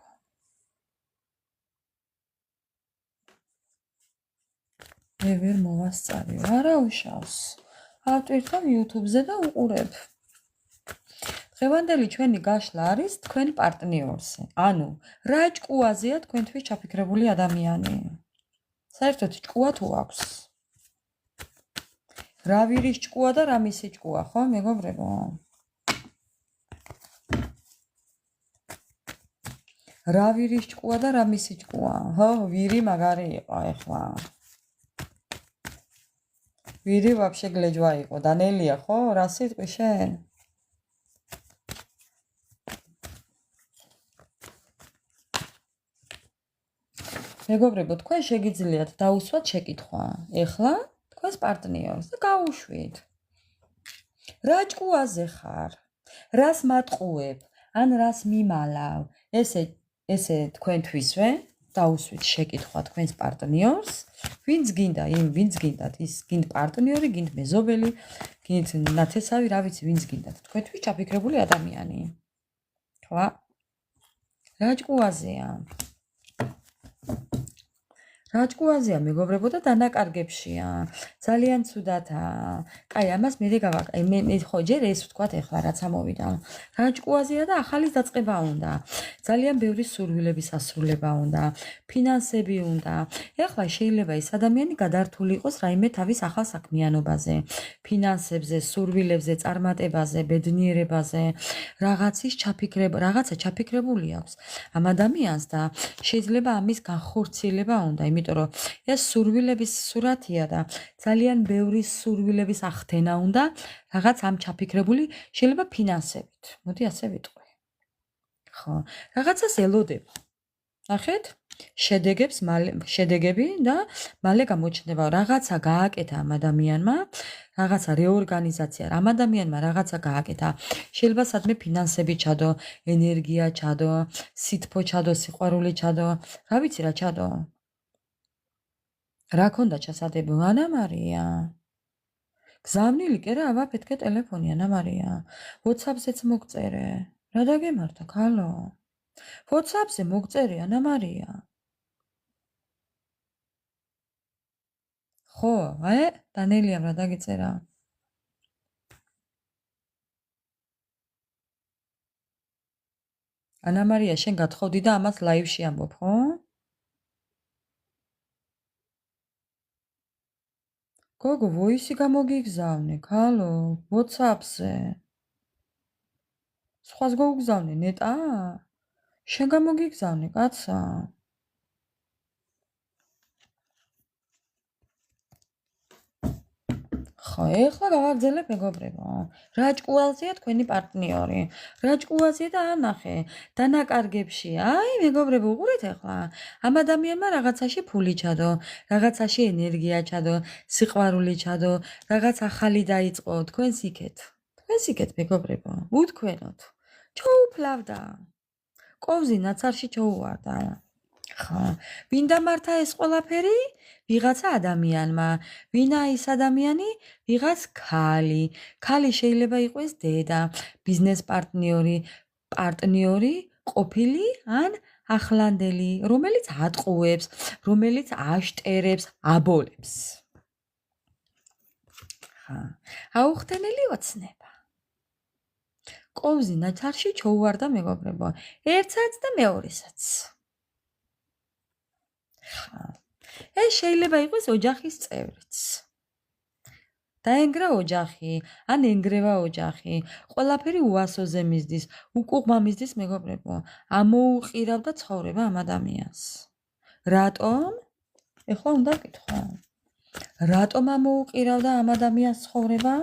მე ვერ მოვასწარი, არა უშავს. ავტვირთავ YouTube-ზე და უყურებ. დღევანდელი ჩვენი გაშლა არის თქვენ პარტნიორზე. ანუ, რა ჭკუაზეა თქვენთვის ჩაფიქრებული ადამიანი? საერთოდ ჭკუა თუ აქვს? რა ვირის ჭკუა და რა მისი ჭკუა, ხო, მეგობრებო? რა ვირის ჭკუა და რა მისი ჭკუა? ხო, ვირი მაგარი იყო ეხლა. ვირი ვაფშე გლეჯვა იყო, დანელია, ხო? რა სიტყვი შენ? მეგობრებო, თქვენ შეგიძლიათ დაუსვათ შეკითხვა. ეხლა თქვენ თქვენს პარტნიორს და გაუშვით. რა ჭკუაზე ხარ? რას მატყუებ? ან რას მიმალავ? ესე თქვენთვისვე დაუსვით შეკითხვა თქვენს პარტნიორს, ვინც გინდათ ის გინდ პარტნიორი, გინდ მეზობელი, გინდ ნათესავი, რა ვიცი, ვინც გინდათ თქვენთვის ჩაფიქრებული ადამიანი. ხო? რა ჭკუაზეა? რა ჭკუაზეა მეგობრებო და დანაკარგებშია. ძალიან ცუდათაა. კაი, ამას მე ხო ჯერ ეს ვთქვათ ეხლა რაც ამოვიდა. რა ჭკუაზეა და ახალი დაწყება უნდა. ძალიან ბევრი სურვილების ასრულება უნდა, ფინანსები უნდა. ეხლა შეიძლება ეს ადამიანი გადართული იყოს რაიმე თავის ახალ საქმიანობაზე, ფინანსებზე, სურვილებზე, წარმატებაზე, ბედნიერებაზე, რაღაცა ჩაფიქრებული აქვს ამ ადამიანს და შეიძლება ამის განხორციელება უნდა, იმიტომ რომ ეს სურვილების სურათია და ძალიან ბევრი სურვილების ახდენა უნდა რაღაც ამ ჩაფიქრებული შეიძლება ფინანსებით. მოდი ასე ვიტყვი. ხო, რაღაცას ელოდება. ნახეთ? შედეგები და მალე გამოჩნდება რაღაცა გააკეთა ამ ადამიანმა, რაღაცა რეორგანიზაცია, ამ ადამიანმა რაღაცა გააკეთა. შეიძლება სადმე ფინანსები ჩადო, ენერგია ჩადო, სითბო ჩადო, სიყვარული ჩადო, რა ვიცი რა ჩადო. რა ქონდა ჩასადები? ანა მარია. გზავნილი კი რა, აბა პეთქე ტელეფონი ანა მარია. WhatsApp-ზეც მოგწერე. რა დაგემართა, ქალო? WhatsApp-ზე მოგწერე ანა მარია. ხო, დანელიამ რა დაგიწერა? ანა მარია, შენ გათხოვდი და ამას ლაივში ამბობ, ხო? გოგო, ვოისი გამოგიგზავნე, ქალო, WhatsApp-ზე. სხვას გოგზავნე, ნეტა? შენ გამოგიგზავნე, კაცა. ხო, ეხლა გავაგზელებ მეგობრებო. რა ჭკუაზეა თქვენი პარტნიორი? რა ჭკუაზეა და ანახე, დანაკარგებში. აი, მეგობრებო, უყურეთ ეხლა. ამ ადამიანმა რაღაცაში ფული ჩადო, რაღაცაში ენერგია ჩადო, სიყვარული ჩადო, რაღაც ახალი დაიწყო, თქვენს იქეთ, მეგობრებო. უთქვენოთ. ჩოუფლავდა. კოვზი ნაცარში ჩოუვარდა. ხო, ვინ დამართა ეს ყველაფერი? ვიღაცა ადამიანმა. ვინა ის ადამიანი? ვიღაც ქალი. ქალი შეიძლება იყოს დედა, ბიზნეს პარტნიორი, ყოფილი ან ახლანდელი, რომელიც ატყუებს, რომელიც აშტერებს, აბოლებს. ხა, აუხტენელი ოცნება. კოვზი ნაცარში ჩოუვარდა მეგობრებო. ერთსაც და მეორესაც. ეს შეიძლება იყოს ოჯახის წევრიც. დაენგრა ოჯახი, ან ენგრევა ოჯახი, ყველაფერი უასოზე მისდის, უკუღმა მისდის მეგობრებო. ამოუყირავდა ცხოვრება ამ ადამიანს. რატომ? ეხლა უნდა ვკითხო. რატომ ამოუყირავდა ამ ადამიანს ცხოვრება?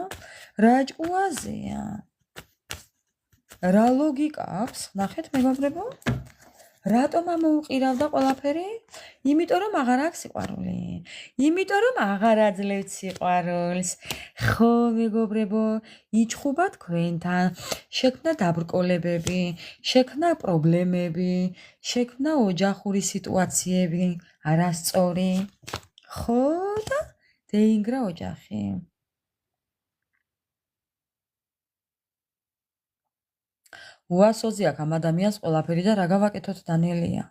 რა ჭკუაზეა? რა ლოგიკა აქვს? ნახეთ მეგობრებო. რატომ ამოუყირავდა ყველაფერი? იმიტომ რომ აღარ აქვს სიყვარული. იმიტომ რომ აღარ აძლევთ სიყვარულს. ხო, მეგობრებო, იჩხუბა თქვენთან, შექმნა დაბრკოლებები, შექმნა პრობლემები, შექმნა ოჯახური სიტუაციები, არასწორი. ხო და დაინგრა ოჯახი. უასოზე აქ ამ ადამიანს ყველაფერი და რა გავაკეთოთ დანელია?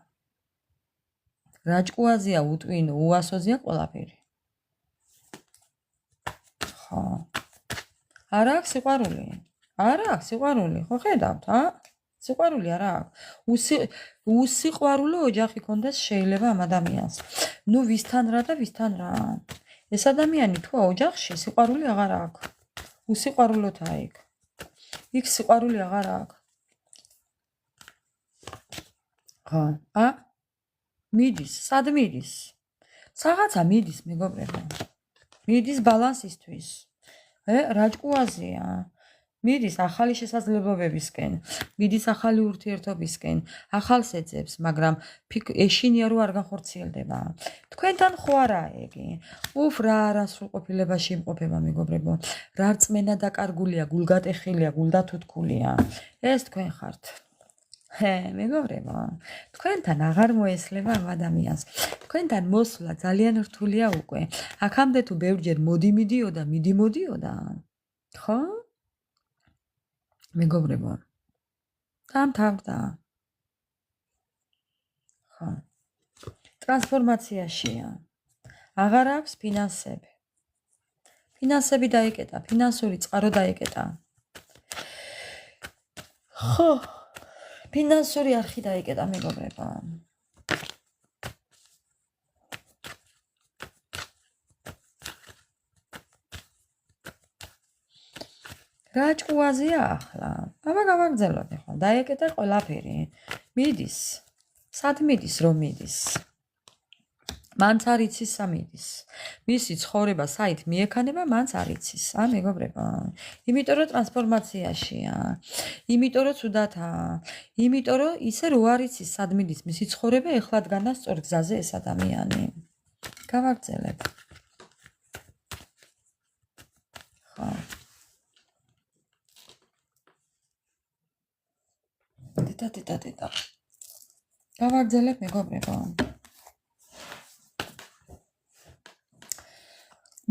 რა ჭკუაზეა უტვინო, უასოზეა ყველაფერი. ხო. არა აქვს სიყვარული. არა აქვს სიყვარული, ხო ხედავთ, სიყვარული არა აქვს. უსიყვარულო ოჯახი კონდეს შეიძლება ამ ადამიანს. ნუ ვისთან რა და ვისთან რა. ეს ადამიანი თუ ოჯახში სიყვარული აღარ აქვს. უსიყვარულოთაა იქ. იქ სიყვარული აღარ აქვს. ხო, მიდის, სად მიდის? საღაცა მიდის, მეგობრებო. მიდის ბალანსისთვის. რა ჭკუაზეა? მიდის ახალი შესაძლებლობებისკენ, მიდის ახალი ურთიერთობისკენ, ახალს ეძებს, მაგრამ ეშინია რომ არ განხორციელდება. თქვენთან ხო არა ეგი? უფ რა არასრულყოფილებაში იმყოფება მეგობრებო. რა რწმენა დაკარგულია, გულგატეხილია, გულდათუთქულია. ეს თქვენ ხართ. მეგობრებო, თქვენთან აღარ მოესლება ამ ადამიანს. თქვენთან მოსვლა ძალიან რთულია უკვე. აქამდე თუ ბევრჯერ მოდი-მიდიოდა, მიდი-მოდიოდა. ხო? მეგობრებო, დამთავრდა. ხო. ტრანსფორმაციაშია. აღარ აქვს ფინანსები. ფინანსები დაიკეტა, ფინანსური წყარო დაიკეტა. ხო. ფინანსური არხი დაიკეტა მეგობრებო. რა ჭკუაზია ახლა? აბა გავაგზავნოთ ახლა. დაეკეტა ყველაფერი. მიდის. სად მიდის რომ მიდის? მანც არ იცის სამიდის. მისი ცხოვრება საით მიექანება, მანც არ იცის. მეგობრებო. იმიტომ რომ ტრანსფორმაციაშია. იმიტომ რომ ცუდათაა. იმიტომ რომ ისე რო არ იცის სად მიდის მისი ცხოვრება, ეხლა დგანდა სწორ გზაზე ეს ადამიანი. გავაგზავნებ. ხო. დედა. გავაგზავნებ მეგობრებო.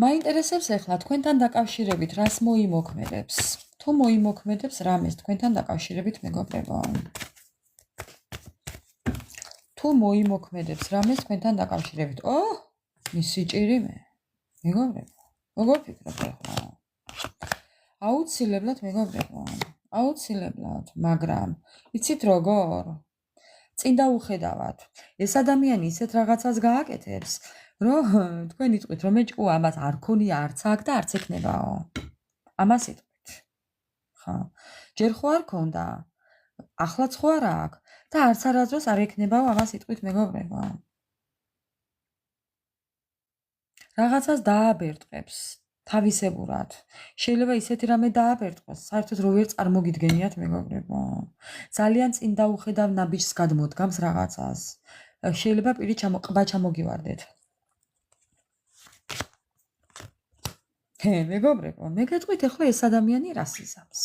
მაინტერესებს ახლა თქვენთან დაკავშირებით რას მოიმოქმედებს. თუ მოიმოქმედებს რამეს თქვენთან დაკავშირებით მეგობრებო. თუ მოიმოქმედებს რამეს თქვენთან დაკავშირებით. მისი ჭირი მე. მეგობრებო. როგორ ფიქრობ ახლა? აუცილებლად მეგობრებო. აუცილებლად, მაგრამ იცით როგორ? წინ დაუხედავად. ეს ადამიანი ისეთ რაღაცას გააკეთებს, რომ თქვენ იტყვით რომ ეჭკუა ამას არ ქონია არც აქ და არც ექნებაო. ამას იტყვით. ხო. ჯერ ხო არ ქონდა. ახლაც ხო არა აქ და არც არასდროს არ ექნებაო ამას იტყვით მეგობრებო. რაღაცას დააბერტყებს თავისებურად. შეიძლება ისეთი რამე დააბერტყოს, საერთოდ რო ვერ წარმოგიდგენიათ მეგობრებო. ძალიან წინ დაუხედავ ნაბიჯს გადმოდგამს რაღაცას. შეიძლება პირი ყბა ჩამოგივარდეთ. მეგობრებო, მე გეტყვით ახლა ეს ადამიანი რას იზამს.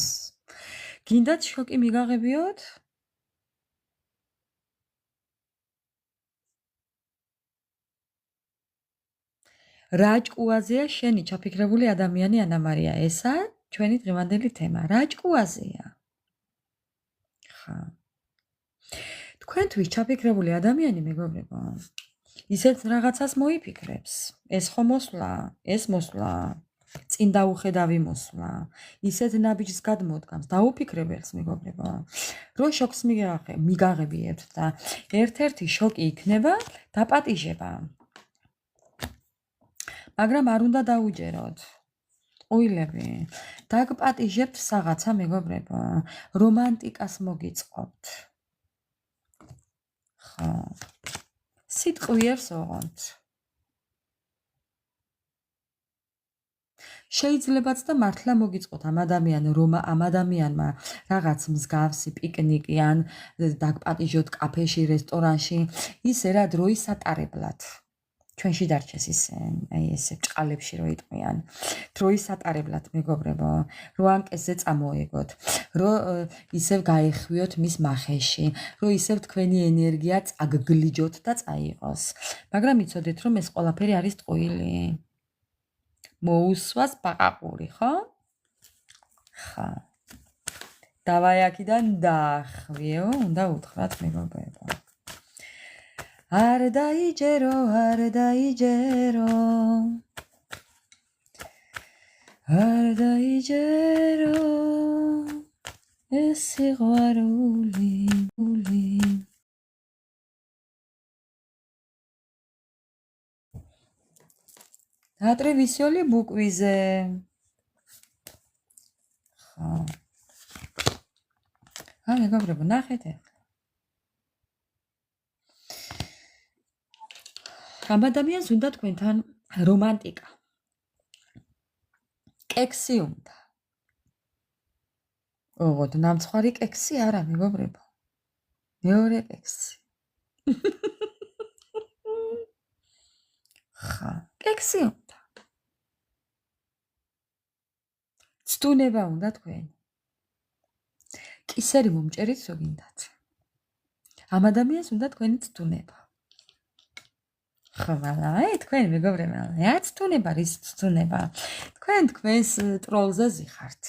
გინდათ შოკი მიგაღებიოთ? რა ჭკუაზეა შენი ჩაფიქრებული ადამიანი ანა მარია? ესა ჩვენი დღევანდელი თემა. რა ჭკუაზეა? ხა. თქვენთვის ჩაფიქრებული ადამიანი მეგობრებო, ისეთ რაღაცას მოიფიქრებს. ეს ხო მოსვლა, ეს მოსვლა. წინ დაუხედავი მოსვლა. ისეთ ნაბიჯს გადმოდგამს, დაუფიქრებელს მეგობრებო. რო შოკს მიგაღებიებთ და ერთ-ერთი შოკი იქნება დაპატიჟება. მაგრამ არ უნდა დაუჯეროთ. ყვილები, დაგპატიჟებთ რაღაცა მეგობრებო, რომანტიკას მოგიწყობთ. ხო. სიტყვიერს ოღონდ. შეიძლებაც და მართლა მოგიწყოთ ამ ადამიანმა რაღაც მსგავსი პიკნიკი ან დაგპატიჟოთ კაფეში, რესტორანში, ისე რა დროის სატარებლად. ჩვენში დარჩეს ისე, ესე ჭყალებში რო იტყვიან. დროის სატარებლად მეგობრებო, რო ანკესზე წამოეგოთ, რო ისევ გაეხვიოთ მის მახეში, რო ისევ თქვენი ენერგია წაგგლიჯოთ და წაიღოს. მაგრამ იცოდეთ რომ ეს ყველაფერი არის ტყუილი. მოუსვას ბაყაყური, ხო? ხა. დავაი აქიდან დაახვიო, უნდა უთხრათ მეგობრებო. არ დაიჯერო, არ დაიჯერო. არ დაიჯერო. ეს სიყვარული. Teatri Visioli bukvize. ხო. მეგობრებო, ნახეთ ახლა. ამ ადამიანს უნდა თქვენთან რომანტიკა. კექსი უნდა. ოღონდ ნამცხვარი კექსი არა, მეგობრებო. მეორე კექსი. ხა, კექსი უნდა. ცდუნება უნდა თქვენი. კისერი მომჭერით რო გინდათ. ამ ადამიანს უნდა თქვენი ცდუნება. ხვალა, თქვენ მეგობრებო, რა ცდუნება, რის ცდუნება? თქვენ თქვენს ტროლზე ზიხართ.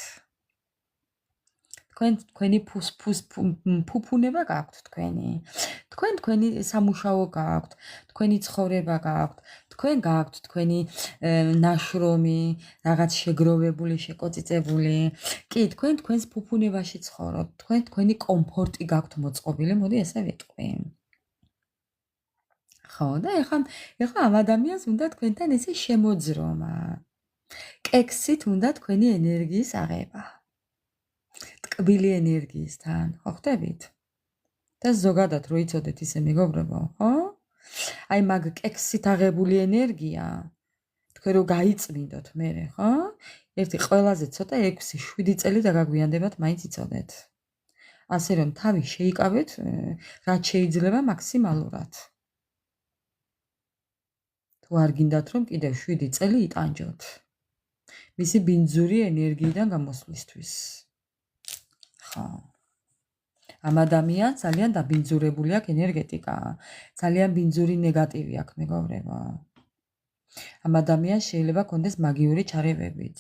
თქვენი ფუფუნება გაქვთ თქვენი. თქვენი სამუშაო გაქვთ, თქვენი ცხოვრება გაქვთ, თქვენ გაქვთ თქვენი ნაშრომი, რაღაც შეგროვებული, შეკოწიწებული. კი, თქვენ თქვენს ფუფუნებაში ცხოვრობთ, თქვენი კომფორტი გაქვთ მოწყობილი, მოდი ესე ვიტყვი. ხო, და ეხლა ამ ადამიანს უნდა თქვენთან ესე შემოძრომა. კექსით უნდა თქვენი ენერგიის აღება. ტკბილი ენერგიისთან, ხო ხდებით? და ზოგადად რო იცოდეთ ისე მეგობრებო, ხო? აი მაგ კექსით აღებული ენერგია, თქვენ რო გაიწმინდოთ მერე, ხო? ერთი ყველაზე ცოტა 6-7 წელი დაგაგვიანდებათ მაინც იცოდეთ. ასე რომ თავი შეიკავეთ, რაც შეიძლება მაქსიმალურად. თუ არ გინდათ რომ კიდევ 7 წელი იტანჯოთ. მისი ბინძური ენერგიიდან გამოსვლისთვის. ხო. ამ ადამიანს ძალიან დაბინძურებული აქვს ენერგეტიკა. ძალიან ბინძური ნეგატივი აქვს, მეგობრებო. ამ ადამიანს შეიძლება კონდეს მაგიური ჩარევებიც.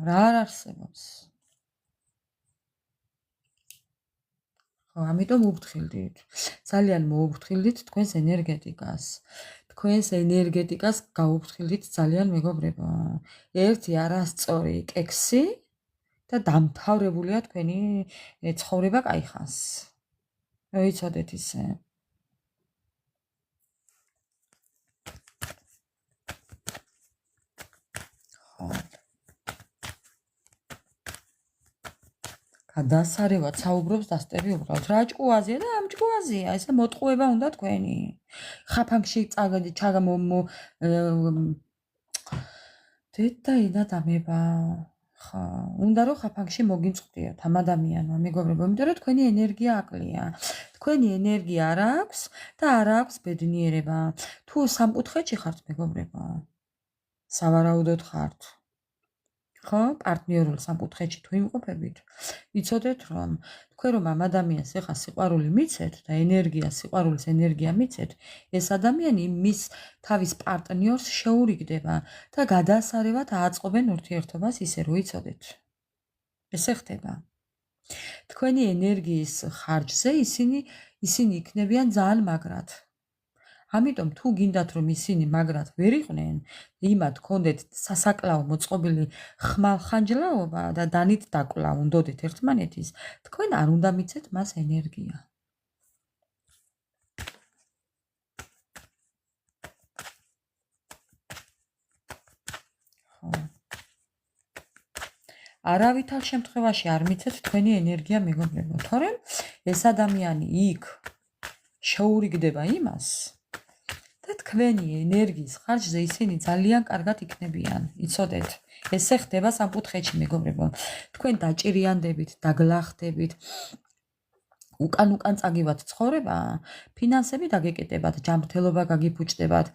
რა არ არსებობს. ხო, ამიტომ უბთხილდით. ძალიან მოუბთხილდით თქვენს ენერგეტიკას. თქვენს ენერგეტიკას გაუბთხილდით ძალიან, მეგობრებო. ერთი არასწორი კექსი და დამთავრებულია თქვენი ცხოვრება кайხანს. რა იცოდეთ ისე? ხო. გადასარევად საუბრობს დასტები უბრალოდ. რა ჭკუაზია და ამ ჭკუაზია, ესე მოტყუება უნდა თქვენი. ხაფანგში წაგდი ჩაგამო დედაინა დამება. ხა, უნდა რომ ხაფანგში მოგიმწყდიოთ ამ ადამიანმა, მეგობრებო, იმიტომ რომ თქვენი ენერგია აკლია. თქვენი ენერგია არ აქვს და არ აქვს ბედნიერება. თუ სამკუთხედში ხართ, მეგობრებო, სავარაუდოდ ხართ. ხო, პარტნიორულ სამკუთხედში თუ იმყოფებით, იცოდეთ რომ თქვენ რომ ამ ადამიანს ეხა სიყვარული მიცეთ და სიყვარულის ენერგია მიცეთ, ეს ადამიანი მის თავის პარტნიორს შეურიგდება და გადასარევად აწყობენ ურთიერთობას ისე რომ იცოდეთ. ესე ხდება. თქვენი ენერგიის ხარჯზე ისინი იქნებიან ძალიან მაგრად. ამიტომ თუ გინდათ რომ ისინი მაგრად ვერ იყვნენ, იმათ კონდეთ სასაკლაო მოწყობილი ხმალხანჯლაობა და დანით დაკლა უნდოდეთ ერთმანეთის, თქვენ არ უნდა მიცეთ მას ენერგია. ხო. არავითარ შემთხვევაში არ მიცეთ თქვენი ენერგია, მეგობრებო, თორემ ეს ადამიანი იქ შეურიგდება იმას და თქვენი ენერგიის ხარჯზე ისინი ძალიან კარგად იქნებიან, იცოდეთ. ესე ხდება სამკუთხედში, მეგობრებო. თქვენ დაჭირიანდებით, დაგლახდებით, უკან წაგივათ ცხოვრება, ფინანსები დაგეკეტებათ, ჯანმრთელობა გაგიფუჭდებათ,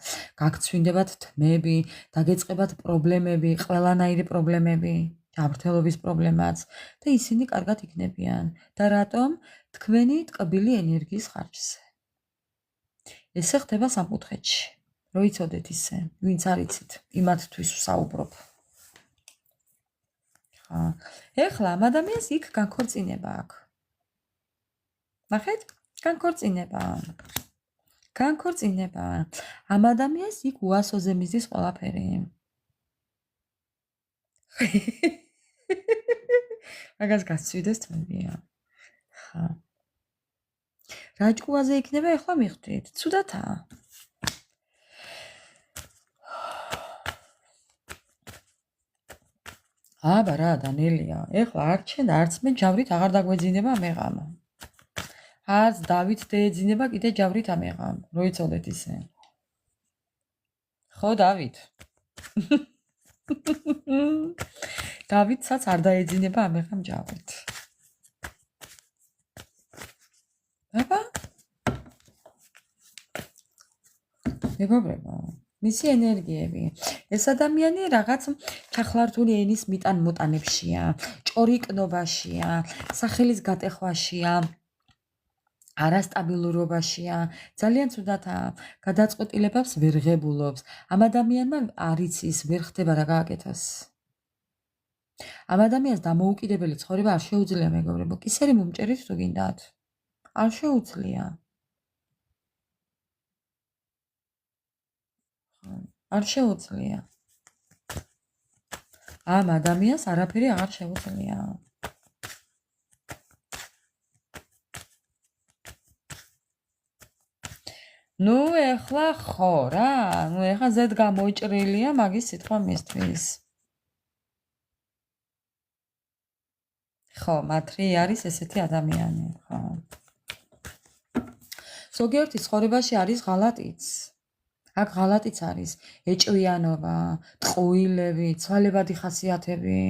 გაგცვინდებათ თმები, დაგეწყებათ პრობლემები, ყველანაირი პრობლემები, ჯანმრთელობის პრობლემაც და ისინი კარგად იქნებიან. და რატომ? თქვენი ტკბილი ენერგიის ხარჯზე. ესე ხდება სამკუთხედში. რო იცოდეთ ისე, ვინც არ იცით, იმათთვის ვსაუბრობ. ხა, ეხლა ამ ადამიანს იქ განქორწინება აქვს. ნახეთ, განქორწინება. ამ ადამიანს იქ უასოზე მიზის ყველაფერი. მაგას გასცვიდეს თმებია. ხა. რა ჭკუაზე იქნება ეხლა მიხვდით? ცუდათაა. აბა რა დანელია, ეხლა არც მე ჯავრით აღარ დაგვეძინება მეღამ. არც დავით დაეძინება კიდე ჯავრით ამეღამ, რო იცოდეთ ისე. ხო, დავით. დავითსაც არ დაეძინება ამერღა მჯავრით. აბა? მეგობრებო, მისი ენერგიები. ეს ადამიანი რაღაც ჩახლართული ენის მიტან-მოტანებშია, ჭორიკნობაშია, სახელის გატეხვაშია, არასტაბილურობაშია, ძალიან ცუდათაა, გადაწყვეტილებებს ვერ ღებულობს. ამ ადამიანმა არ იცის, ვერ ხდება რა გააკეთოს. ამ ადამიანს დამოუკიდებელი ცხოვრება არ შეუძლია, მეგობრებო. კისერი მომჭერით თუ გინდათ? არ შეუძლია. არ შეუძლია. ამ ადამიანს არაფერი აღარ შეუძლია. ნუ ეხლა ხო რა, ნუ ეხლა ზედ გამოჭრილია მაგის სიტყვა მისთვის. ხო, მათრი არის ესეთი ადამიანი, ხო. ზოგიერთი ცხოვრებაში არის ღალატიც. აქ ღალატიც არის, ეჭვიანობა, ტყუილები, ცვალებადი ხასიათები,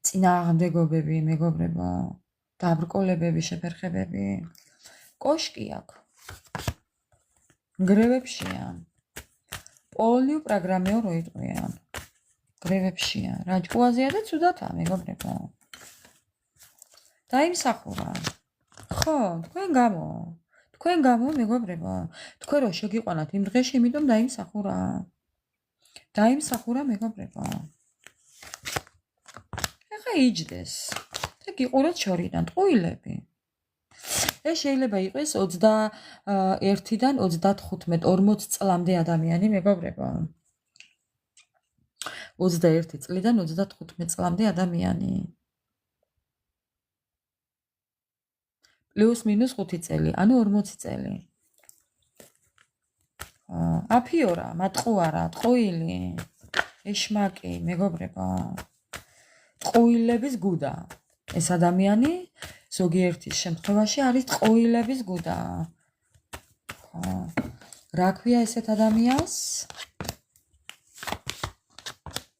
წინააღმდეგობები, მეგობრებო, დაბრკოლებები, შეფერხებები. კოშკი აქვს. გრევებშია. პოლიო პროგრამეო რო იტყვიან. გრევებშია. რაჯკუაზია და ცუდათაა, მეგობრებო. დაიმსახურა. ხო, თქვენ გამო, მეგობრებო. თქვენ რო შეგიყვანათ იმ დღეში, იმიტომ დაიმსახურა. დაიმსახურა, მეგობრებო. ეხა იჯდეს. და გიყუროთ შორიდან ტყუილები. ეს შეიძლება იყოს 21-დან 35-40 წლამდე ადამიანი, მეგობრებო. 21 წლიდან 35 წლამდე ადამიანი. პლუს-მინუს 5 წელი, ანუ 40 წელი. აფიორა, მატყუარა, ტყუილი, ეშმაკი, მეგობრებო. ტყუილების გუდა. ეს ადამიანი ზოგიერთის შემთხვევაში არის ტყუილების გუდა. რა ქვია ესეთ ადამიანს?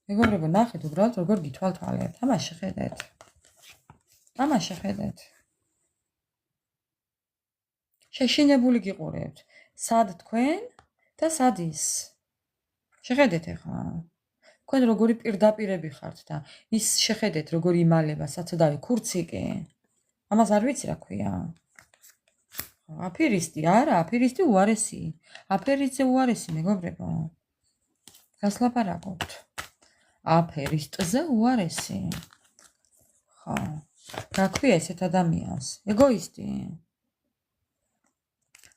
მეგობრებო, ნახეთ უბრალოდ როგორ გითვალთვალებთ. ამას შეხედეთ. შეშინებული გიყურებთ. სად თქვენ და სად ის? შეხედეთ ახლა. თქვენ როგორი პირდაპირები ხართ და ის შეხედეთ როგორი იმალება საცოდავი ქურციკი. ამას არ ვიცი რა ქვია. აფერისტი, არა, აფერისტი უარესი. აფერისტზე უარესი, მეგობრებო. რას ლაპარაკობთ? აფერისტზე უარესი. ხო. რა ქვია ესეთ ადამიანს? ეგოისტი.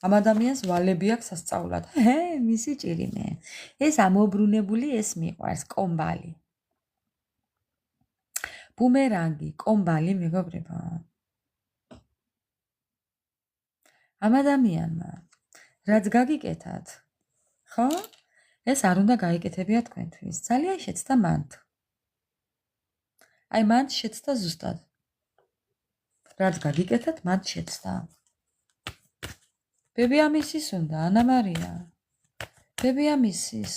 ამ ადამიანს ვალები აქვს სასწაულად. მისი ჭირიმე. ეს ამობრუნებული ეს მიყვარს, კომბალი. ბუმერანგი, კომბალი, მეგობრებო. ამ ადამიანმა რაც გაგიკეთათ, ხო? ეს არ უნდა გაიკეთებია თქვენთვის. ძალიან შეცდა მანდ. აი მანდ შეცდა ზუსტად. რაც გაგიკეთათ, მანდ შეცდა. ბები ამისის უნდა, ანა მარია. ბები ამისის.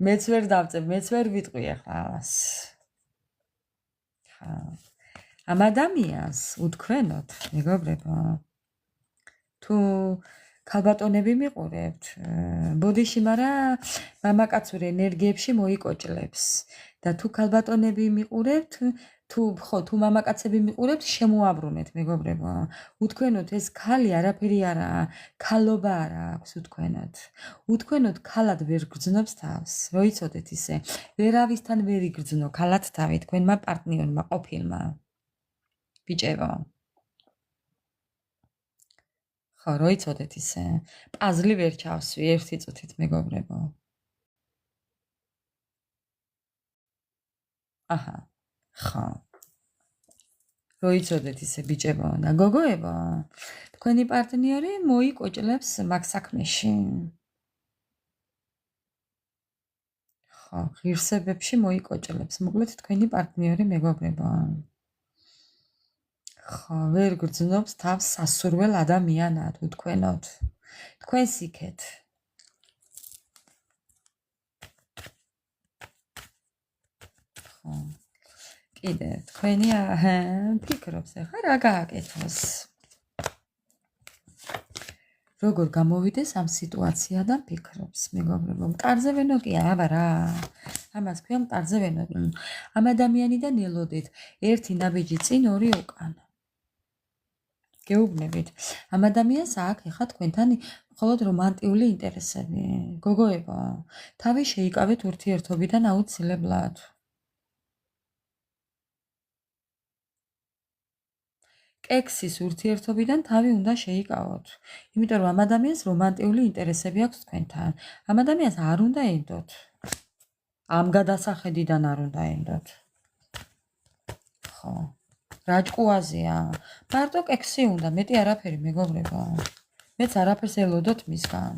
მეც ვერ დავწებ, მეც ვერ ვიტყვი ახლა ამას. ამ ადამიანს უთქვენოთ, მეგობრებო, თუ ქალბატონები მიყურებთ, ბოდიში, მარა მამაკაცურ ენერგიებში მოიკოჭლებს და თუ ქალბატონები მიყურებთ, თუ მამაკაცები მიყურებთ, შემოაბრუნეთ, მეგობრებო. უთქვენოთ ეს ქალი არაფერი არაა, ქალობა არ აქვს, უთქვენოთ. უთქვენოთ ქალად ვერ გრძნობს თავს. როიცოდეთ ისე, ვერავისთან ვერ იგრძნო ქალად თავი თქვენმა პარტნიორმა ყოფილმა. ბიჭებო. ხო, როიცოდეთ ისე, პაზლი ვერ ჩავსვი ერთი წუთით, მეგობრებო. აჰა. ხო. როიცოდეთ ისე ბიჭებო და გოგოებო, თქვენი პარტნიორი მოიკოჭლებს მაგ საქმეში. ხო, ღირსებებში მოიკოჭლებს, მოკლედ თქვენი პარტნიორი, მეგობრებო. ხო, ვერ გრძნობს თავს სასურველ ადამიანად, უთქვენოთ. თქვენ სიქეთ. ხო. კიდე თქვენი ფიქრობს ახლა რა გააკეთოს. როგორ გამოვიდეს ამ სიტუაციიდან ფიქრობს, მეგობრებო. მტარზე ვენოკია, აბა რა. ამას ქვია მტარზე ვენოკი. ამ ადამიანიდან ელოდეთ ერთი ნაბიჯი წინ, ორი უკან. გეუბნებით. ამ ადამიანს აქვს ახლა თქვენთან მხოლოდ რომანტიული ინტერესები. გოგოებო, თავი შეიკავეთ ურთიერთობიდან აუცილებლად. კექსის ურთიერთობიდან თავი უნდა შეიკავოთ. იმიტომ რომ ამ ადამიანს რომანტიული ინტერესები აქვს თქვენთან. ამ ადამიანს არ უნდა ენდოთ. ამ გადასახედიდან არ უნდა ენდოთ. ხო. რაჭკუაზეა. მარტო კექსი უნდა, მეტი არაფერი, მეგობრებო. მეც არაფერს ელოდოთ მისგან.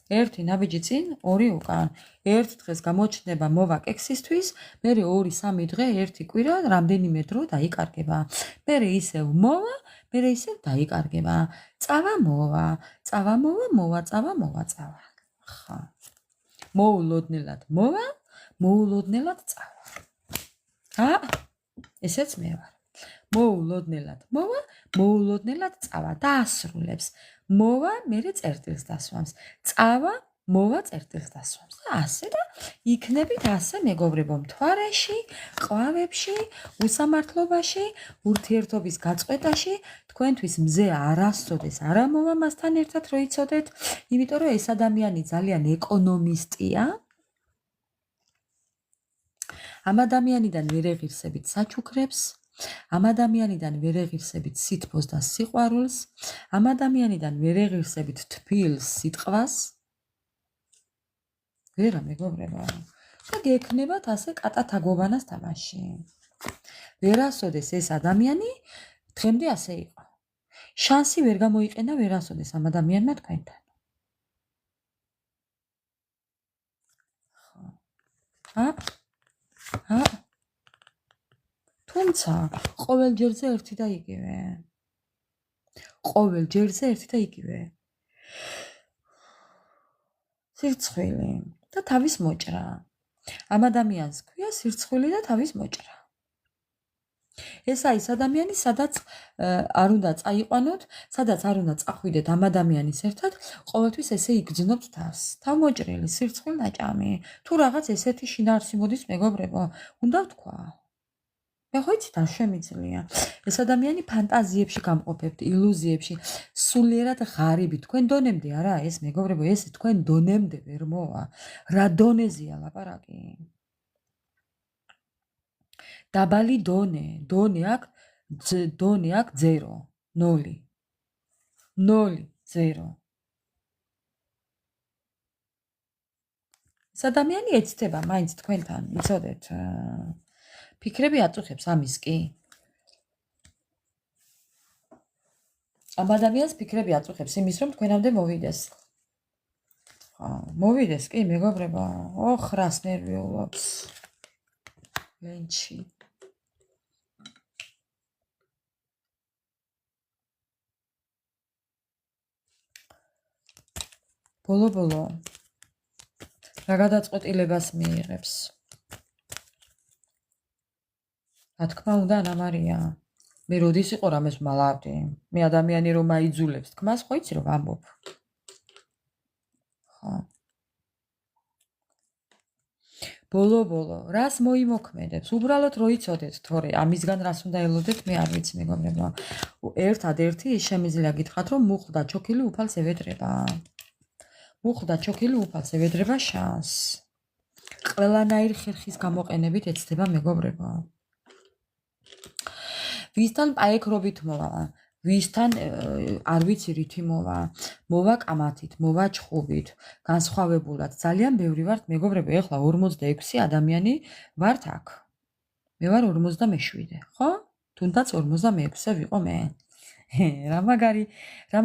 ერთი ნაბიჯი წინ, ორი უკან. ერთ დღეს გამოჩნდება მოვა კექსისთვის, მერე 2-3 დღე, ერთი კვირა, რამდენიმე დრო დაიკარგება. მერე ისევ მოვა, მერე ისევ დაიკარგება. წავა მოვა, წავა მოვა, მოვა წავა, მოვა წავა. ხა. მოულოდნელად მოვა, მოულოდნელად წავა. ესეც მე ვარ. მოულოდნელად მოვა, მოულოდნელად წავა. დაასრულებს. მოვა, მერე წერტილს დასვამს. წავა, მოვა, წერტილს დასვამს. ასე და იქნებით ასე მეგობრებო, მთვარეში, ყვავებში, უსამართლობაში, ურთიერთობის გაწყვეტაში, თქვენთვის მზე არასოდეს არ ამოვა მასთან ერთად რო იცოდეთ, იმიტომ რომ ეს ადამიანი ძალიან ეკონომისტია. ამ ადამიანიდან ვერ ეღირსებით საჩუქრებს, ამ ადამიანიდან ვერ ეღირსებით სითბოს და სიყვარულს, ამ ადამიანიდან ვერ ეღირსებით თბილს, სიტყვას. ვერა მეგობრებო. და გექნებათ ასე კატათაგობანას თამაში. ვერასოდეს ეს ადამიანი დღემდე ასე იყო. შანსი ვერ გამოიყენა ვერასოდეს ამ ადამიანმა თქვენთან. ხო. თუმცა ყოველ ჯერზე ერთი და იგივე. ყოველ ჯერზე ერთი და იგივე. სირცხვილი და თავის მოჭრა. ამ ადამიანს ქვია სირცხვილი და თავის მოჭრა. ესა ის ადამიანი, სადაც არ უნდა წაიყვანოთ, სადაც არ უნდა წახვიდეთ ამ ადამიანის ერთად, ყოველთვის ესე იგრძნობთ თავს. თავმოჭრილი, სირცხვილნაჭამი, თუ რაღაც ესეთი შინაარსი მოდის მეგობრებო, უნდა ვთქვა. მე ხო იცით არ შემიძლია. ეს ადამიანი ფანტაზიებში გამყოფებთ, ილუზიებში, სულიერად ღარიბი. თქვენ დონემდე არა ეს მეგობრებო, ეს თქვენ დონემდე ვერ მოვა. რა დონეზეა ლაპარაკი? დაბალი დონე, დონე აქვს 0, 0, 0. ეს ადამიანი ეცდება მაინც თქვენთან, იცოდეთ, ფიქრები აწუხებს ამის კი. ამ ადამიანს ფიქრები აწუხებს იმის, რომ თქვენამდე მოვიდეს. მოვიდეს კი, მეგობრებო, რას ნერვიულობს. ლენჩი. ბოლო-ბოლო. რა გადაწყვეტილებას მიიღებს? რა თქმა უნდა, ანა მარია. მე როდის იყო რამეს მალავდი? მე ადამიანი რომ აიძულებს თქმას, ხო იცი რომ ამბობ. ხო. ბოლო-ბოლო, რას მოიმოქმედებს? უბრალოდ რო იცოდეთ, თორე ამისგან რას უნდა ელოდეთ, მე არ ვიცი მეგობრებო. ერთადერთი ის შემიძლია გითხრათ, რომ მუხლდა ჩოქილი უფალს ევედრება. მუხლდა ჩოქილი უფალს ევედრება შანს. ყველანაირ ხერხის გამოყენებით ეცდება მეგობრებო. ვისთან პაექრობით მოვა, ვისთან არ ვიცი რითი მოვა, მოვა კამათით, მოვა ჩხუბით, განსხვავებულად. ძალიან ბევრი ვართ მეგობრებო, ეხლა 46 ადამიანი ვართ აქ. მე ვარ 47, ხო? თუნდაც 46-ე ვიყო მე. რა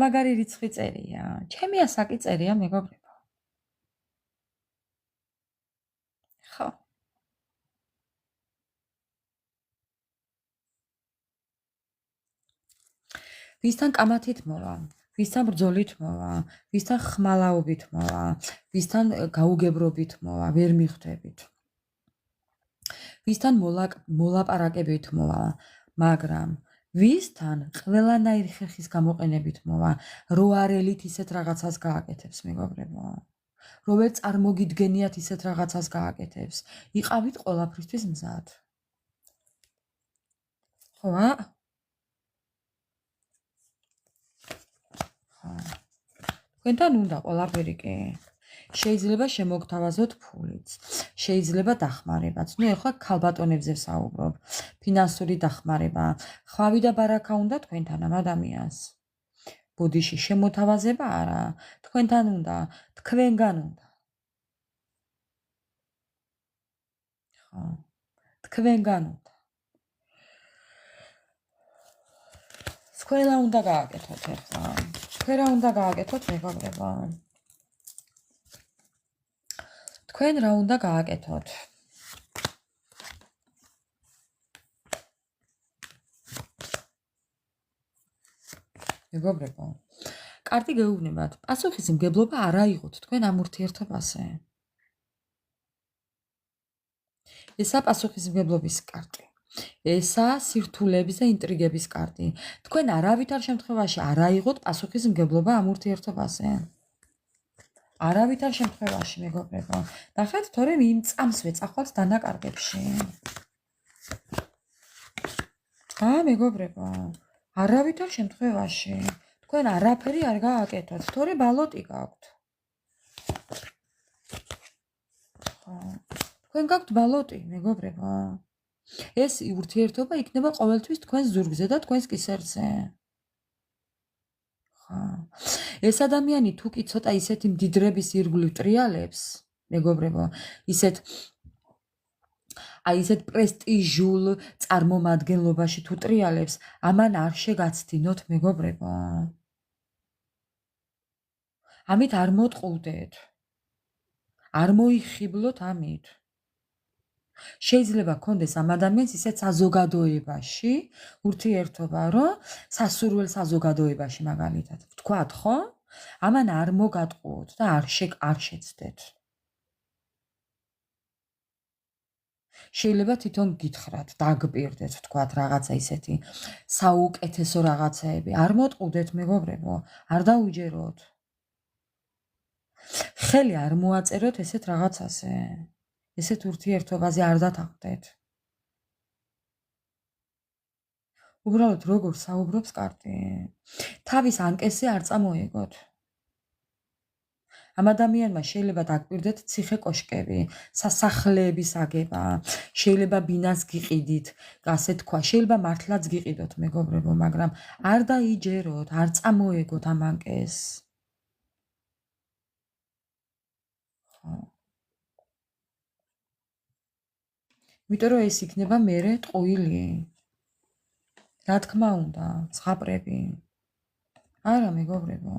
მაგარი რიცხვი წერია. ჩემი ასაკი წერია მეგობრებო. ხო. ვისთან კამათით მოვა, ვისთან ბრძოლით მოვა, ვისთან ხმალაობით მოვა, ვისთან გაუგებრობით მოვა, ვერ მიხვდებით. ვისთან მოლაპარაკებით მოვა, მაგრამ ვისთან ყველანაირი ხერხის გამოყენებით მოვა, რო არელით ისეთ რაღაცას გააკეთებს, მეგობრებო. რო ვერ წარმოგიდგენიათ ისეთ რაღაცას გააკეთებს, იყავით ყველაფრისთვის მზად. ხო? თქვენთან უნდა ყველაფერი კი. შეიძლება შემოგთავაზოთ ფულიც, შეიძლება დახმარებაც. ნუ ეხლა ქალბატონებზე ვსაუბრობ. ფინანსური დახმარება, ხვავი და ბარაკა უნდა თქვენთან ამ ადამიანს. ბოდიში შემოთავაზება არა, თქვენთან უნდა, თქვენგან უნდა. ხო. თქვენგან უნდა. თქვენ რა უნდა გააკეთოთ ეხლა? თქვენ რა უნდა გააკეთოთ, მეგობრებო? თქვენ რა უნდა გააკეთოთ? მეგობრებო, კარტი გეუბნებათ, პასუხისმგებლობა არ აიღოთ თქვენ ამ ურთიერთობაზე. ესა პასუხისმგებლობის კარტი. ესა სირთულეების და ინტრიგების კარტი. თქვენ არავითარ შემთხვევაში არ აიღოთ პასუხისმგებლობა ამ ურთიერთობაზე. არავითარ შემთხვევაში, მეგობრებო. ნახეთ, თორემ იმ წამს ვეწახვალთ დანაკარგებში. მეგობრებო, არავითარ შემთხვევაში. თქვენ არაფერი არ გააკეთოთ, თორე ბალოტი გაქვთ. თქვენ გაქვთ ბალოტი, მეგობრებო. ეს ურთიერთობა იქნება ყოველთვის თქვენს ზურგზე და თქვენს კისერზე. ეს ადამიანი თუ კი ცოტა ისეთი მდიდრების ირგვლივ ტრიალებს, მეგობრებო, ისეთ პრესტიჟულ წარმომადგენლობაში თუ ტრიალებს, ამან არ შეგაცდინოთ, მეგობრებო. ამით არ მოტყუდეთ. არ მოიხიბლოთ ამით. შეიძლება კონდეს ამ ადამიანს ისეთ საზოგადოებაში ურთიერთობა, რომ სასურველ საზოგადოებაში მაგალითად ვთქვათ, ხო? ამან არ მოგატყუოთ და არ შეცდეთ. შეიძლება თვითონ გითხრათ, დაგპირდეთ, ვთქვათ რაღაცა ისეთი საუკეთესო რაღაცაები. არ მოტყუდეთ, მეგობრებო, არ დაუჯეროთ. ხელი არ მოაწეროთ ესეთ რაღაცაზე. ესეთ ურთიერთობაზე არ დათანხმდეთ. უბრალოდ როგორ საუბრობს კარტი. თავის ანკესზე არ წამოეგოთ. ამ ადამიანმა შეიძლება დაგპირდეთ ციხე-კოშკები, სასახლეების აგება, შეიძლება ბინას გიყიდით, ასე თქვა, შეიძლება მართლაც გიყიდოთ, მეგობრებო, მაგრამ არ დაიჯეროთ, არ წამოეგოთ ამ ანკეს. იმიტომ რომ ეს იქნება მერე ტყუილი. რა თქმა უნდა, ზღაპრები. არა, მეგობრებო.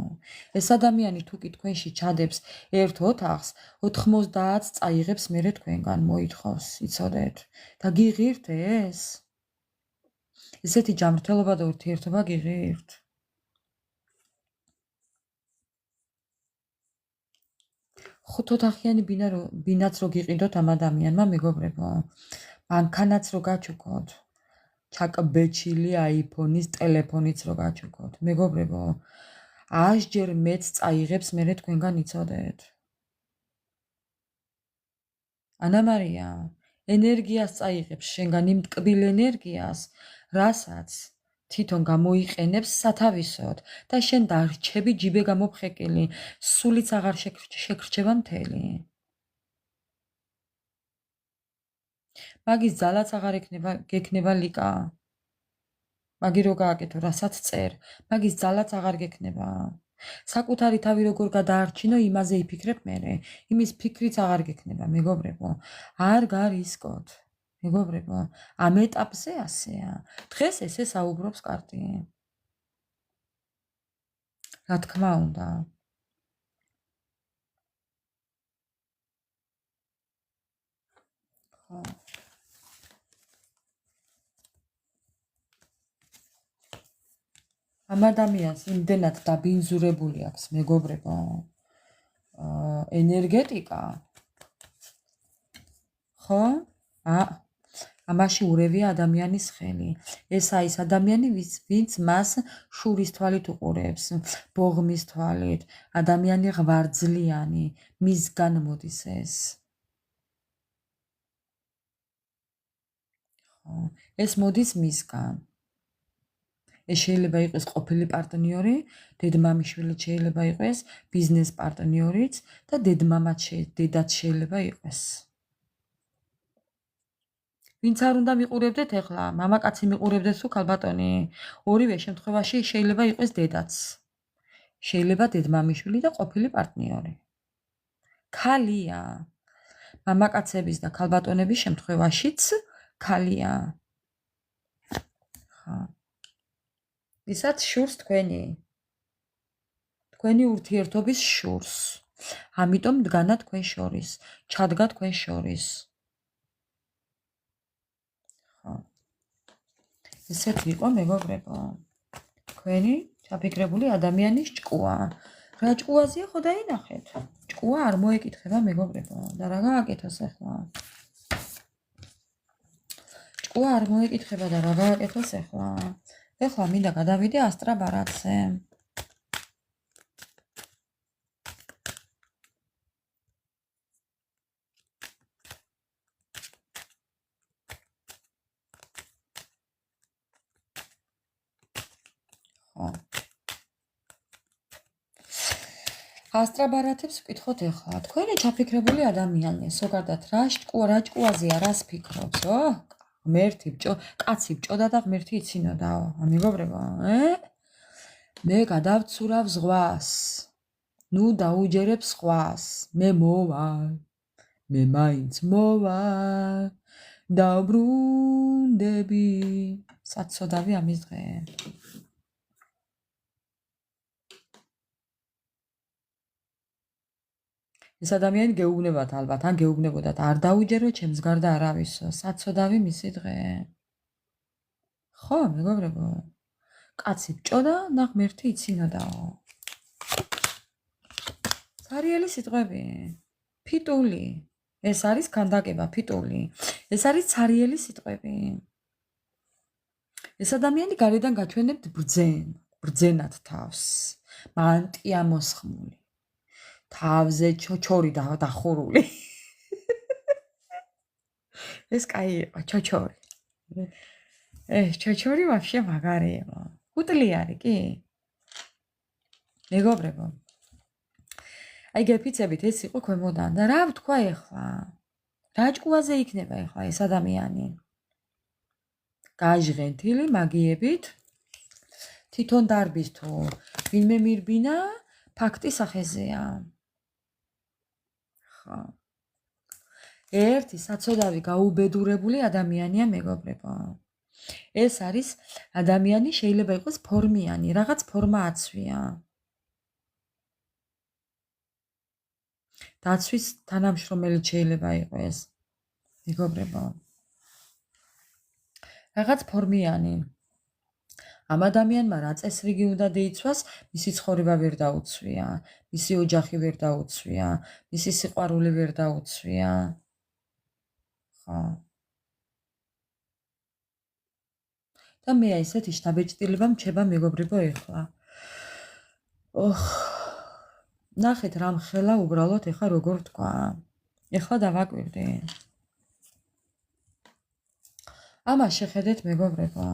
ეს ადამიანი თუ კი თქვენში ჩადებს ერთ ოთახს, 90 წაიღებს მერე თქვენგან მოითხოვს, იცოდეთ. და გიღირთ ეს? ესეთი ჯანმრთელობა და ურთიერთობა გიღირთ? ხუთოთახიანი ბინაც რო გიყიდოთ ამ ადამიანმა, მეგობრებო, მანქანაც რო გაჩუქოთ, ჩაკბეჩილი აიფონის ტელეფონიც რო გაჩუქოთ, მეგობრებო, 100 ჯერ მეც წაიღებს მერე თქვენგან, იცოდეთ. ანა მარია, ენერგიას წაიღებს შენგან იმ ტკბილ ენერგიას, რასაც თვითონ გამოიყენებს სათავისოდ და შენ დარჩები ჯიბე გამოფხეკილი, სულიც აღარ შეგრჩება მთელი. მაგის ძალაც აღარ გექნება ლიკა. მაგი რო გააკეთო, რასაც წერ, მაგის ძალაც აღარ გექნება. საკუთარი თავი როგორ გადაარჩინო, იმაზე იფიქრებ მერე. იმის ფიქრიც აღარ გექნება, მეგობრებო. არ გარისკოთ. მეგობრებო, ამ ეტაპზე ასეა. დღეს ესე საუბრობს კარტი. რა თქმა უნდა. ამ ადამიანს იმდენად დაბინძურებული აქვს მეგობრებო ენერგეტიკა ხო? ამაში ურევია ადამიანის ხელი. ესა ის ადამიანი, ვინც მას შურის თვალით უყურებს, ბოღმის თვალით, ადამიანი ღვარძლიანი, მისგან მოდის ეს. ეს მოდის მისგან. ეს შეიძლება იყოს ყოფილი პარტნიორი, დედმამიშვილი შეიძლება იყოს, ბიზნეს პარტნიორიც და დედაც შეიძლება იყოს. ვინც არ უნდა მიყურებდეთ ახლა, მამაკაცი მიყურებდეთ თუ ქალბატონი, ორივე შემთხვევაში შეიძლება იყოს დედაც. შეიძლება დედმამიშვილი და ყოფილი პარტნიორი. ქალია. მამაკაცების და ქალბატონების შემთხვევაშიც ქალია. ხა. ისაც შურს თქვენი ურთიერთობის შურს. ამიტომ დგანა თქვენ შორის, ჩადგა თქვენ შორის. ესეთ იყო მეგობრებო. თქვენი ჩაფიქრებული ადამიანის ჭკუა. რა ჭკუაზია ხო დაინახეთ? ჭკუა არ მოეკითხება მეგობრებო. და რა გააკეთოს ახლა? ჭკუა არ მოეკითხება და რა გააკეთოს ახლა? ახლა მინდა გადავიდე ასტრაბარათზე. ასტრაბარათებს ვკითხოთ ახლა. თქვენი ჩაფიქრებული ადამიანი, ზოგადად რა ჭკუაზია, რას ფიქრობს? ღმერთი კაცი ბჭოდა და ღმერთი იცინოდაო. მეგობრებო, მე გადავცურავ ზღვას. ნუ დაუჯერებ სხვას. მე მოვალ. მე მაინც მოვალ. დაბრუნდები. საცოდავი ამის დღე. ეს ადამიანი გეუბნებათ ალბათ, ან გეუბნებოდათ, არ დაუჯერო ჩემს გარდა არავისო, საცოდავი მისი დღე. ხო, მეგობრებო, კაცი ბჭოდა და ღმერთი იცინოდაო. ცარიელი სიტყვები, ფიტული, ეს არის ქანდაკება, ფიტული, ეს არის ცარიელი სიტყვები. ეს ადამიანი გარედან გაჩვენებთ ბრძენად თავს, მანტია მოსხმული. თავზე ჩოჩორი დახურული. ეს კაი იყო, ჩოჩორი. ეს ჩოჩორი ვაფშე მაგარი იყო. კუტლიარი კი? მეგობრებო. აი გეფიცებით ეს იყო ქვემოდან და რა ვთქვა ახლა? რა ჭკუაზე იქნება ახლა ეს ადამიანი? გაჟღენთილი მაგიებით თვითონ დარბის თუ ვინმე მირბინა ფაქტის ახეზეა. ერთი საცოდავი გაუბედურებული ადამიანია მეგობრებო. ეს არის ადამიანი შეიძლება იყოს ფორმიანი, რაღაც ფორმა აცვია. დაცვის თანამშრომელი შეიძლება იყოს მეგობრებო. რაღაც ფორმიანი. ამ ადამიანმა რა წესრიგი უნდა დაიცვას, მისი ცხოვრება ვერ დაუცვია, მისი ოჯახი ვერ დაუცვია, მისი სიყვარული ვერ დაუცვია. ხო. და მე ესეთი შთაბეჭდილება მჩება მეგობრებო ეხლა. ნახეთ რამ ხელა უბრალოდ ეხლა როგორ თქვა. ეხლა დავაკვირდი. ამას შეხედეთ მეგობრებო.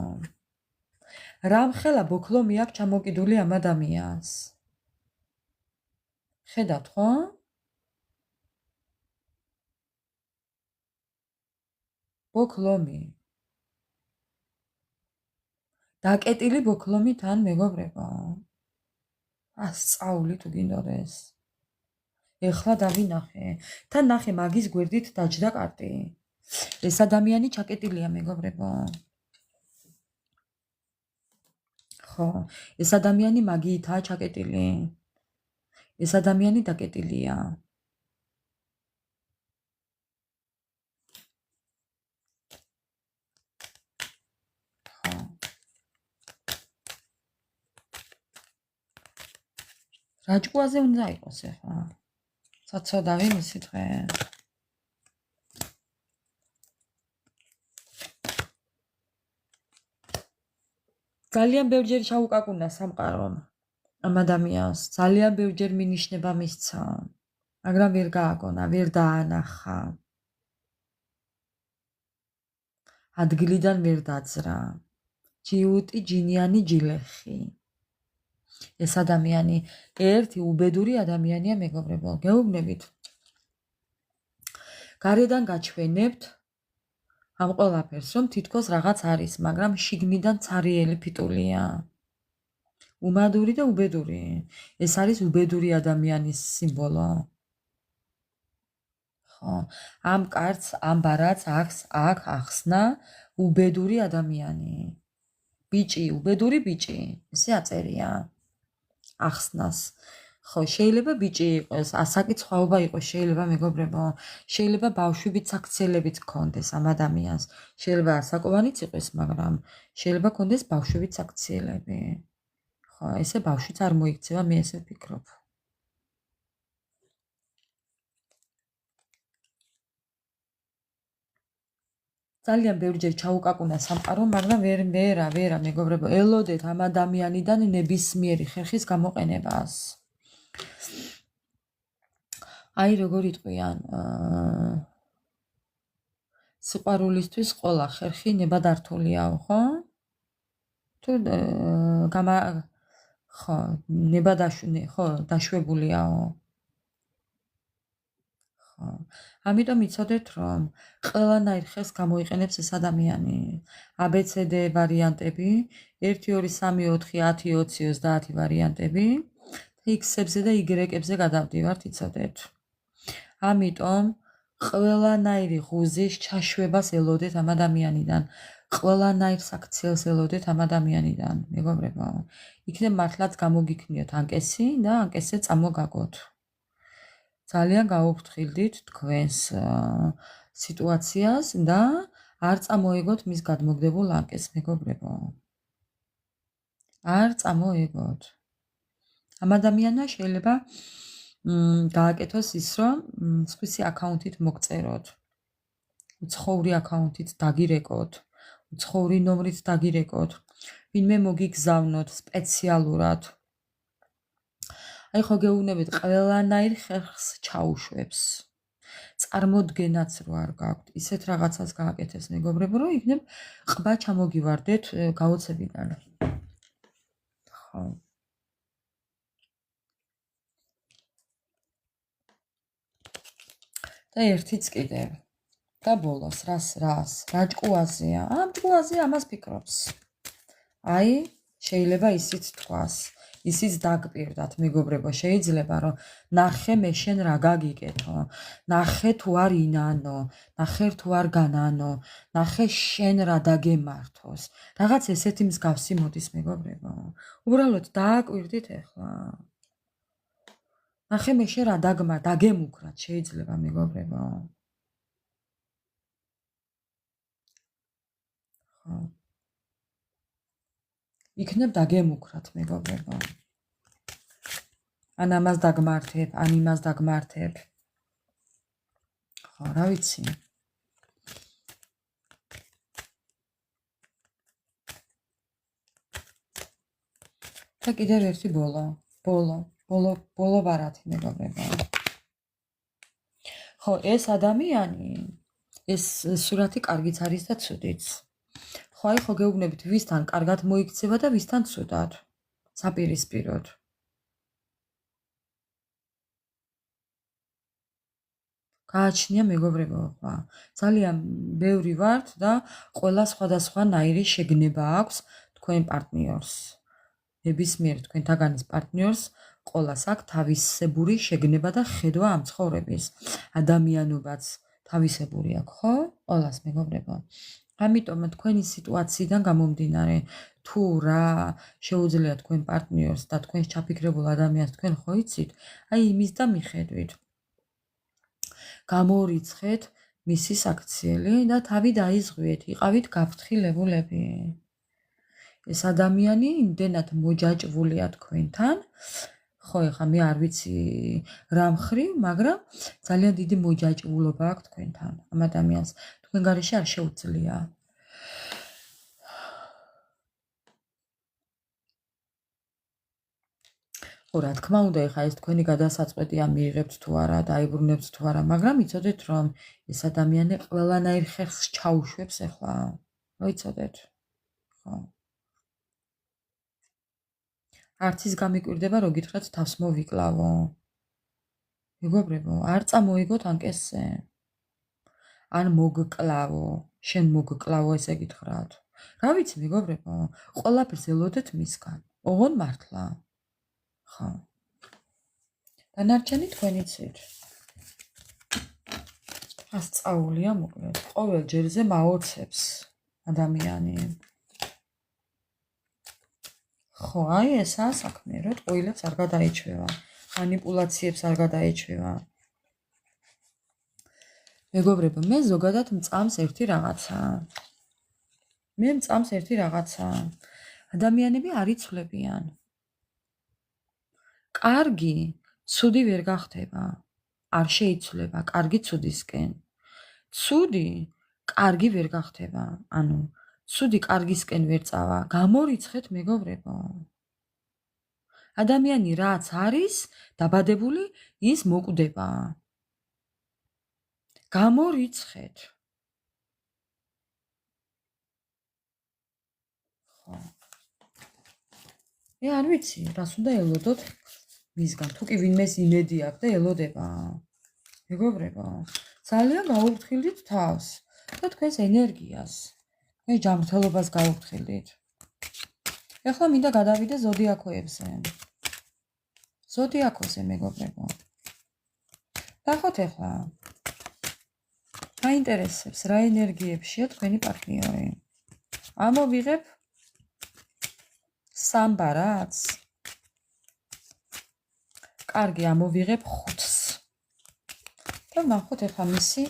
რამ ხელა ბოქლომი აქვს ჩამოკიდული ამ ადამიანს. ხედავთ ხო? ბოქლომი. დაკეტილი ბოქლომი თან მეგობრებო. ასწავლი თუ გინდოდეს. ეხლა დავინახე. თან ნახე მაგის გვერდით დაჯდა კარტი. ეს ადამიანი ჩაკეტილია მეგობრებო. ხო, ეს ადამიანი მაგიითაა ჩაკეტილი. ეს ადამიანი დაკეტილია. რაჭკუაზე უნდა იყოს ახლა. საცოდავი მისი დღე. ძალიან ბევრჯერ ჩაუკაკუნა სამყარომ ამ ადამიანს, ძალიან ბევრჯერ მინიშნება მისცა, მაგრამ ვერ გააგონა, ვერ დაანახა. ადგილიდან ვერ დაძრა. ჯიუტი ჯინიანი ჯილეხი. ეს ადამიანი ერთი უბედური ადამიანია, მეგობრებო. გეუბნებით. გარედან გაჩვენებთ ამ ყველაფერს, რომ თითქოს რაღაც არის, მაგრამ შიგნიდან цаრიელი ფიტულია. უმადური და უბედური. ეს არის უბედური ადამიანის სიმბოლო. ხო, ამ კარტს, ამ ბარათს აქ ახსნა უბედური ადამიანი. ბიჭი, უბედური ბიჭი. ესე აწერია. ახსნას. ხო, შეიძლება ბიჭი იყოს, ასაკიცხვაობა იყოს, შეიძლება მეგობრებო, შეიძლება ბავშვებით საქციელებით გქონდეს ამ ადამიანს. შეიძლება ასაკოვანიც იყოს, მაგრამ შეიძლება გქონდეს ბავშვებით საქციელები. ხო, ესე ბავშვიც არ მოიქცევა, მე ესე ვფიქრობ. ძალიან ბევრჯერ ჩაუკაკუნა სამყარო, მაგრამ ვერა, მეგობრებო, ელოდეთ ამ ადამიანიდან ნებისმიერი ხერხის გამოყენებას. აი როგორ იტყვიან, სიყვარულისთვის ყველა ხერხი ნებადართულია, ხო? თუ ხო, ხო, დაშვებულიაო. ხო. ამიტომ იცოდეთ, რომ ყველანაირ ხერხს გამოიყენებს ეს ადამიანი. ABCD ვარიანტები, 1 2 3 4 10 20 30 ვარიანტები, X-ებზე და Y-ებზე გადავდივართ, იცოდეთ. ამიტომ ყველანაირი ღუზის ჩაშვებას ელოდეთ ამ ადამიანიდან. ყველანაირ საქციელს ელოდეთ ამ ადამიანიდან, მეგობრებო. იქნებ მართლაც გამოგიქნიოთ ანკესი და ანკესზე წამოგაგოთ. ძალიან გაუფრთხილდით თქვენს სიტუაციას და არ წამოეგოთ მის გადმოგდებულ ანკეს, მეგობრებო. არ წამოეგოთ. ამ ადამიანმა შეიძლება გააკეთოს ის, რომ სხვისი აკაუნთით მოგწეროთ. უცხოური აკაუნთით დაგირეკოთ, უცხოური ნომრით დაგირეკოთ, ვინმე მოგიგზავნოთ სპეციალურად. აი ხო გეუბნებით, ყველანაირ ხერხს ჩაუშვებს. წარმოდგენაც რო არ გაქვთ, ისეთ რაღაცას გააკეთებს, მეგობრებო, რომ იქნებ ყბა ჩამოგივარდეთ გაოცებიდან. ხო. და ერთიც კიდევ. და ბოლოს, რაჭკუაზეა. ამ ჭკუაზეა ამას ფიქრობს. აი, შეიძლება ისიც თქვას. ისიც დაგპირდათ, მეგობრებო, შეიძლება რომ ნახე მე შენ რა გაგიკეთო, ნახე თუ არ ინანო, ნახე თუ არ განანო, ნახე შენ რა დაგემართოს. რაღაც ესეთი მსგავსი მოდის, მეგობრებო. უბრალოდ დააკვირდით ახლა. ნახე მე შენ რა დაგემუქრათ, შეიძლება, მეგობრებო. ხო. იქნებ დაგემუქრათ, მეგობრებო. ან ამას დაგმართებ, ან იმას დაგმართებ. ხო, რა ვიცი. და კიდევ ერთი ბოლო ბარათი, მეგობრებო. ხო, ეს ადამიანი, ეს სურათი კარგიც არის და ცუდიც. ხო, აი ხო გეუბნებით, ვისთან კარგად მოიქცევა და ვისთან ცუდად. საპირისპიროდ. გააჩნია, მეგობრებო, ხო. ძალიან ბევრი ვართ და ყველა სხვადასხვა ნაირი შეგნება აქვს თქვენ პარტნიორს. ნებისმიერ თქვენთაგანის პარტნიორს ყველას აქვს თავისებური შეგნება და ხედვა ამ ცხოვრების. ადამიანობაც თავისებური აქვს, ხო? ყველას, მეგობრებო. ამიტომ თქვენი სიტუაციიდან გამომდინარე, თუ რა შეუძლია თქვენ პარტნიორს და თქვენს ჩაფიქრებულ ადამიანს თქვენ ხო იცით, აი იმის და მიხედვით. გამორიცხეთ მისი საქციელი და თავი დაიზღვიეთ, იყავით გაფრთხილებულები. ეს ადამიანი იმდენად მოჯაჭვულია თქვენთან, ხო, ეხლა მე არ ვიცი რა მხრივ, მაგრამ ძალიან დიდი მოჯაჭვულობა აქვს თქვენთან, ამ ადამიანს. თქვენ გარეშე არ შეუძლია. ხო, რა თქმა უნდა, ეხლა ეს თქვენი გადასაწყვეტია მიიღებთ თუ არა, დაიბრუნებთ თუ არა, მაგრამ იცოდეთ, რომ ეს ადამიანი ყველანაირ ხერხს ჩაუშვებს ეხლა. მოიცოდეთ? ხო. არც ის გამიკვირდება, რომ გითხრათ თავს მოვიკლავო. მეგობრებო, არ წამოიგოთ ანკესზე. ან მოგკლავო, შენ მოგკლავო, ესე გითხრათ. რა ვიცი, მეგობრებო, ყველაფერს ელოდეთ მისგან. ოღონ მართლა. ხო. დანარჩენი თქვენი ცით. ასწაულია მოკლედ. ყოველ ჯერზე მაოცებს ადამიანი. ხო, აი ესაა საქმე, რომ ტყუილებს არ გადაეჩვევა, მანიპულაციებს არ გადაეჩვევა. მეგობრებო, მე ზოგადად მწამს ერთი რაღაცა. მე მწამს ერთი რაღაცა. ადამიანები არ იცვლებიან. კარგი, ცუდი ვერ გახდება. არ შეიცვლება კარგი ცუდისკენ. ცუდი, კარგი ვერ გახდება. ანუ, ცუდი კარგისკენ ვერ წავა. გამორიცხეთ, მეგობრებო. ადამიანი რაც არის დაბადებული, ის მოკვდება. გამორიცხეთ. ხო. მე არ ვიცი, რას უნდა ელოდოთ მისგან. თუ კი ვინმეს იმედი აქვს და ელოდება. მეგობრებო, ძალიან გაუფრთხილდით თავს და თქვენს ენერგიას. მე ჯანმრთელობას გაუფრთხილდით. ეხლა მინდა გადავიდე ზოდიაქოებზე. ზოდიაქოზე, მეგობრებო. ნახოთ ეხლა. მაინტერესებს რა ენერგიებშია თქვენი პარტნიორი. ამოვიღებ სამბარათს. კარგი, ამოვიღებ 5-ს. და ნახოთ ეხლა მისი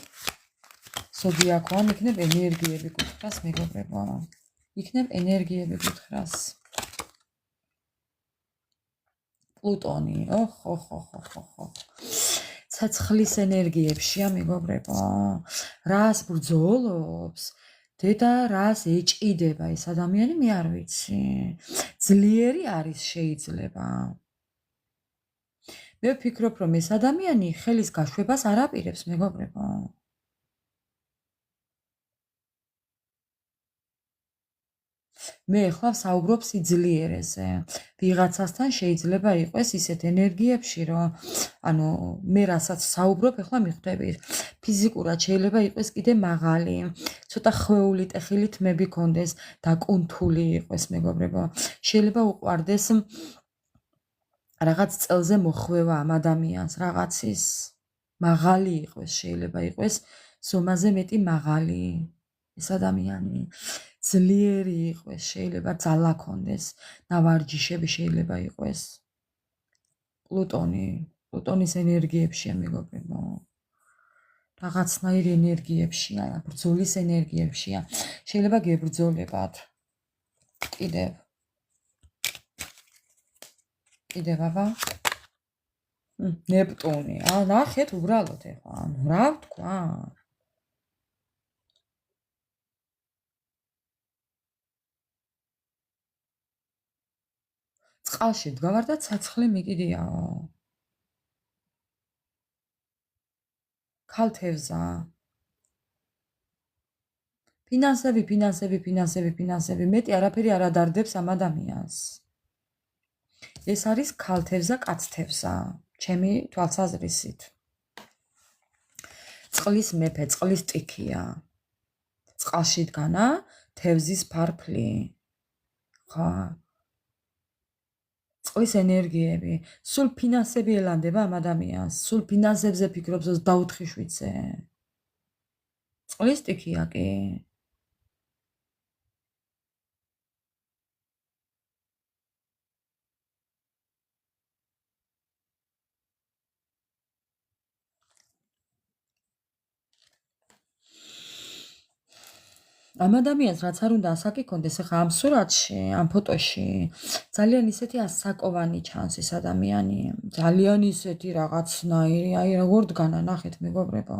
ზოდიაქო, ან იქნებ ენერგიები გითხრას, მეგობრებო. იქნებ ენერგიები გითხრას. პლუტონი. ოხ. ცეცხლის ენერგიებშია, მეგობრებო. რას ბრძოლობს? დედა რას ეჭიდება ეს ადამიანი, მე არ ვიცი. ძლიერი არის შეიძლება. მე ვფიქრობ, რომ ეს ადამიანი ხელის გაშვებას არ აპირებს, მეგობრებო. მე ახლა ვსაუბრობ სიძლიერეზე. ვიღაცასთან შეიძლება იყოს ისეთ ენერგიებში, რომ ანუ მე რასაც ვსაუბრობ, ახლა მიხვდებით. ფიზიკურად შეიძლება იყოს კიდე მაღალი, ცოტა ხვეული ტეხილი თმები კონდეს და კუნთული იყოს, მეგობრებო. შეიძლება უყვარდეს რაღაც წელზე მოხვევა ამ ადამიანს, რაღაცის მაღალი იყოს, შეიძლება იყოს ზომაზე მეტი მაღალი ეს ადამიანი. ძლიერი იყოს, შეიძლება ძალა კონდეს, ნავარჯიშები შეიძლება იყოს. პლუტონის ენერგიებშია, მეგობრებო. რაღაცნაირი ენერგიებშია, ბრძოლის ენერგიებშია. შეიძლება გებრძოლებათ. კიდევ აბა. ნეპტუნი. ნახეთ უბრალოდ ეხლა. რა ვთქვა? წყალში ვდგავარ და ცეცხლი მიკიდიაო. ქალთევზა. ფინანსები. მეტი არაფერი არ ადარდებს ამ ადამიანს. ეს არის ქალთევზა, კაცთევზა. ჩემი თვალსაზრისით. წყლის მეფე, წყლის ტიქია. წყალში დგანა, თევზის ფარფლი. ხა. წყლის ენერგიები. სულ ფინანსები ელანდება ამ ადამიანს. სულ ფინანსებზე ფიქრობს, რომ დაუთხიშვიცე. წყლის ტიქია კი. ამ ადამიანს რაც არ უნდა ასაკი კონდეს ახლა ამ სურათში, ამ ფოტოში ძალიან ისეთი ასაკოვანი ჩანს ეს ადამიანი, ძალიან ისეთი რაღაცნაირი, აი როგორ დგანა ნახეთ მეგობრებო.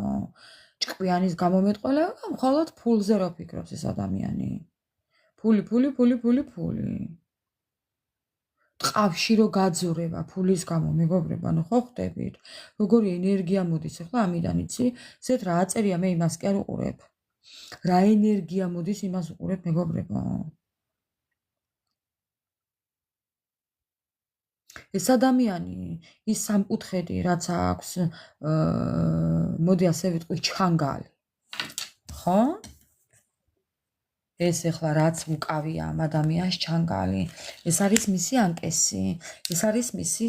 ჭკვიანის გამომეტყველა, მხოლოდ ფულზე რო ფიქრობს ეს ადამიანი. ფული, ფული, ფული, ფული, ფული. ტყავში რო გაძურება ფულის გამო მეგობრებო, ანუ ხო ხვდებით, როგორი ენერგია მოდის ახლა ამიდან იცი, ზედ რა აწერია მე იმას კი არ უყურებ. რა ენერგია მოდის იმას უყურებ მეგობრებო. ეს ადამიანი ის სამკუთხედი რაც აქვს მოდი ასე ვიტყვი ჩანგალი. ხო? ეს ახლა რაც უკავია ამ ადამიანს ჩანგალი. ეს არის მისი ანკესი, ეს არის მისი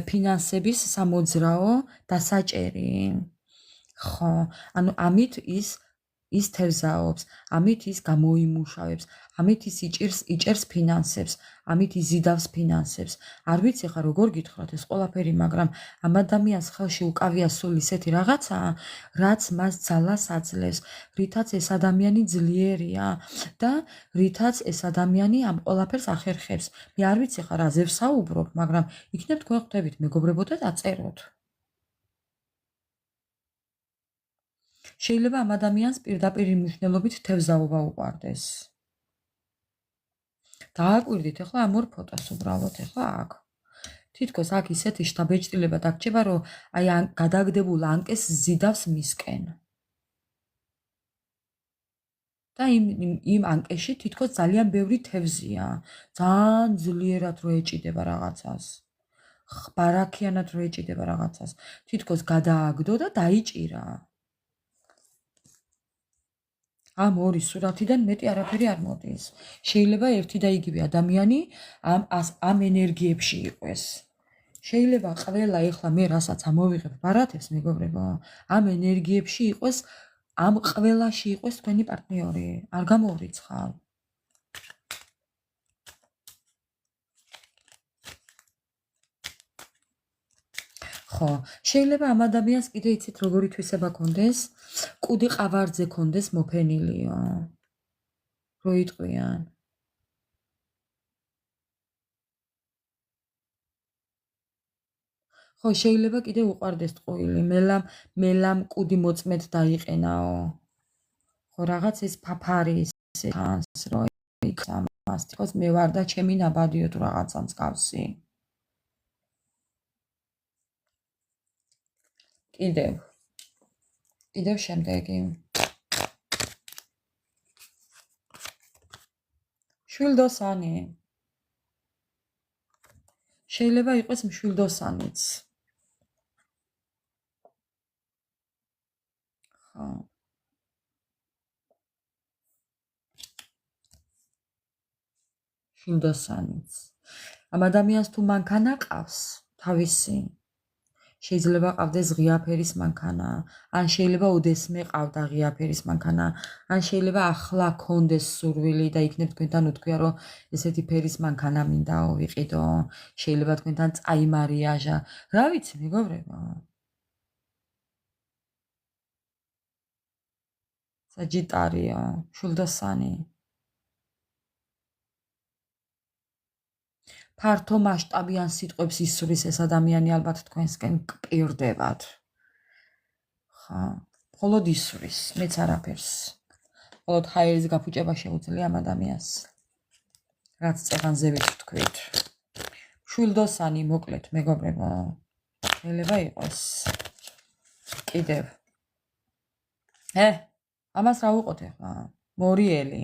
ფინანსების სამოძრაო დასაჭერი. ხო, ანუ ამით ის თევზაობს, ამით ის გამოიმუშავებს, ამით ის იჭერს ფინანსებს, ამით იზიდავს ფინანსებს. არ ვიცი ხა როგორ გითხრათ ეს ყველაფერი, მაგრამ ამ ადამიანს ხელში უკავია სულ ისეთი რაღაცა, რაც მას ძალას აძლევს, რითაც ეს ადამიანი ძლიერია და რითაც ეს ადამიანი ამ ყველაფერს ახერხებს. მე არ ვიცი ხა რაზე ვსაუბრობ, მაგრამ იქნებ თქვენ ხვდებით მეგობრებო და დაწეროთ. შეიძლება ამ ადამიანს პირდაპირ მნიშვნელობით თევზაობა უყვარდეს. დააკვირდით ახლა ამ ორ ფოტოს უბრალოდ ახლა აქ. თითქოს აქ ისეთი შთაბეჭდილება დაგჭება, რომ აი გადაგდებულ ანკეს ზიდავს მისკენ. და იმ ანკეში თითქოს ძალიან ბევრი თევზია. ძალიან ძლიერად რო ეჭიდება რაღაცას. ბარაქიანად რო ეჭიდება რაღაცას. თითქოს გადააგდო და დაიჭირა. ამ ორი სურათიდან მეტი არაფერი არ მოდის. შეიძლება ერთი და იგივე ადამიანი ამ ენერგიებში იყოს. შეიძლება ყველა ეხლა მე რასაც ამოვიღებ ბარათებს მეგობრებო, ამ ენერგიებში იყოს, ამ ყველაში იყოს თქვენი პარტნიორი. არ გამოვრიცხავ. ხო, შეიძლება ამ ადამიანს კიდე იცით როგორი თვისება კონდეს? კუდი ყავარძზე კონდეს მოფენილიო. რო იტყვიან. ხო, შეიძლება კიდე უყარდეს ტყუილი, მელამ კუდი მოწმედ დაიყენაო. ხო, რაღაც ეს ფაფარი ისე ხანს, რო იქ ამას თქოს მე ვარ და ჩემი ნაბადიო თუ რაღაცა მსგავსი. კიდევ შემდეგი. შვილდოსანი. შეიძლება იყოს მშვილდოსანიც. ხო. შვილდოსანიც. ამ ადამიანს თუ მანქანა ყავს, თავისი შეიძლება ყავდეს ღია ფერის მანქანა, ან შეიძლება ოდესმე ყავდა ღია ფერის მანქანა, ან შეიძლება ახლა კონდეს სურვილი და იქნებ თქვენთან უთქვია, რომ ესეთი ფერის მანქანა მინდაო ვიყიდო, შეიძლება თქვენთან წაიმარიაჟა. რა ვიცი, მეგობრებო? საჯიტარიო, შვილდოსანი. ფართო მასშტაბიან სიტყვებს ისურის ეს ადამიანი ალბათ თქვენსკენ გპირდებათ. ხა, მხოლოდ ისურის, მეც არაფერს. მხოლოდ ჰაერის გაფუჭება შეუძლია ამ ადამიანს. რაც წეღანზე ვთქვით. შვილდოსანი მოკლედ მეგობრებო. შეიძლება იყოს. კიდევ. ამას რა ვუყოთ ახლა? მორიელი.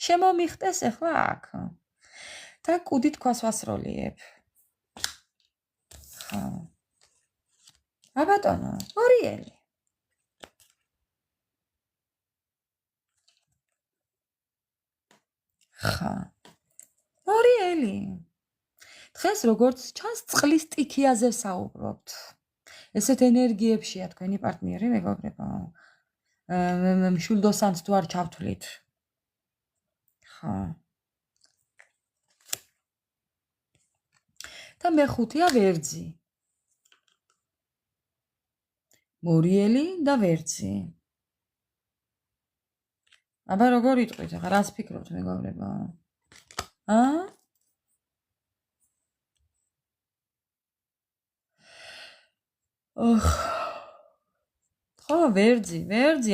შემომიხტეს ახლა აქ. და კუდი თქვას ვასროლიებ. ხა. აბატონო, მორიელი. ხა. მორიელი. დღეს როგორც ჩანს წყლის სტიქიაზე საუბრობთ. ესეთ ენერგიებშია თქვენი პარტნიორი მეგობრებო. მშვილდოსანს თუ არ ჩავთვლით. ხა. და მეხუთეა ვერძი. მორიელი და ვერძი. აბა როგორ იტყვით ახლა რას ფიქრობთ მეგობრებო? ხო, ვერძი,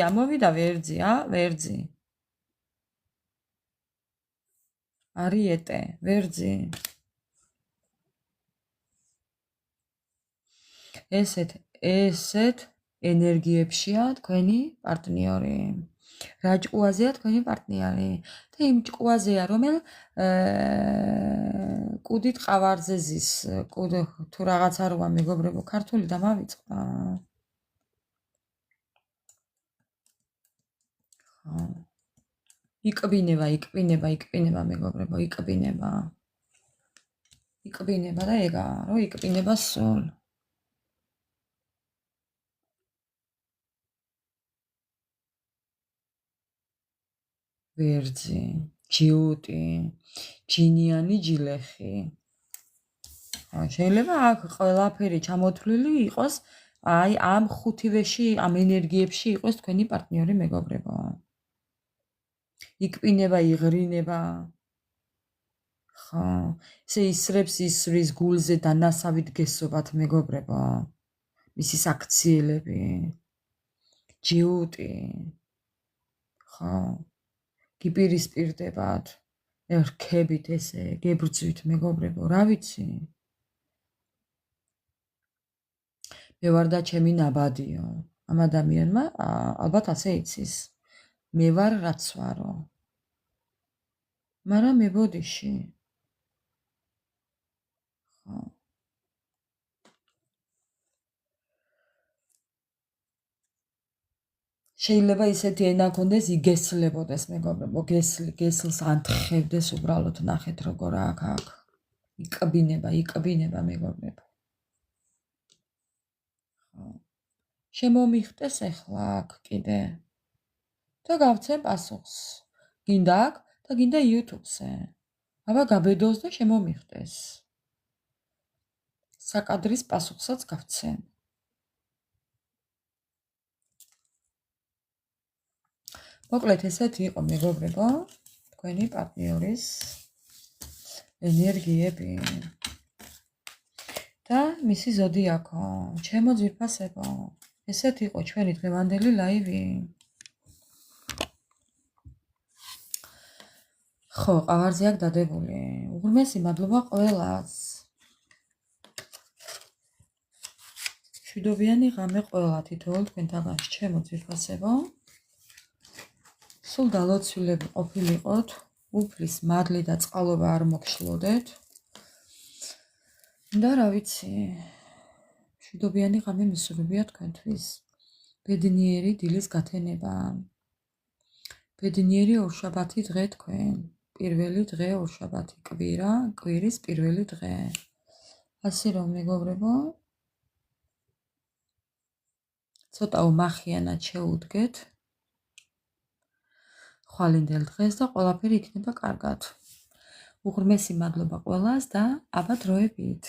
ამოვიდა ვერძი, ვერძი. არიეტე, ვერძი. ესეთ ენერგიებშია თქვენი პარტნიორი. რა ჭკუაზეა თქვენი პარტნიორი და იმ ჭკუაზეა, რომელ კუდით ყავარზე ზის, თუ რაღაცა როა მეგობრებო, ქართული დამავიწყდა. იკბინება მეგობრებო, იკბინება და ეგა, რომ იკბინება სულ. ვერძი, ჯიუტი, ჯინიანი ჯილეხი. შეიძლება აქ ყველაფერი ჩამოთვლილი იყოს, აი ამ ხუთივეში, ამ ენერგიებში იყოს თქვენი პარტნიორი მეგობრებო. იკბინება, იღრინება. ხო, ესე ისრვის გულზე დანასავით გესობათ მეგობრებო. მისი საქციელები. ჯიუტი. ხო. გიპირისპირდებათ, რქებით ესე, გებრძვით მეგობრებო, რა ვიცი. მე ვარ და ჩემი ნაბადიო. ამ ადამიანმა ალბათ ასე იცის. მე ვარ რაც ვარო. მაგრამ მე ბოდიში. ხო. შეიძლება ისეთი ენა კონდეს იგესლებოდეს მეგობრებო, გესლს ანთხევდეს უბრალოდ ნახეთ როგორ აქ. იკბინება მეგობრებო. შემომიხტეს ახლა აქ კიდე და გავცემ პასუხს. გინდა აქ და გინდა YouTube-ზე. აბა გაბედოს და შემომიხტეს. საკადრის პასუხსაც გავცემ. მოკლედ ესეთი იყო მეგობრებო, თქვენი პარტნიორის ენერგიები. და მისი ზოდიაქო, ჩემო ძვირფასებო. ესეთ იყო ჩვენი დღევანდელი ლაივი. ხო, ყავარზე აქ დადებული. უღრმესი მადლობა ყველას. მშვიდობიანი ღამე ყველა თითოეულ თქვენთაგანში, ჩემო ძვირფასებო. სულ დალოცვილები ყოფილიყოთ, უფლის მადლი და წყალობა არ მოგშლოდეთ. და რა ვიცი, მშვიდობიანი ღამე მისურვებია თქვენთვის. ბედნიერი დილის გათენება. ბედნიერი ორშაბათი დღე თქვენ. პირველი დღე ორშაბათი, კვირის პირველი დღე. ასე რომ მეგობრებო, ცოტა უმახიანად შეუდგეთ ხვალინდელ დღეს და ყველაფერი იქნება კარგად. უღრმესი მადლობა ყველას და აბა დროებით.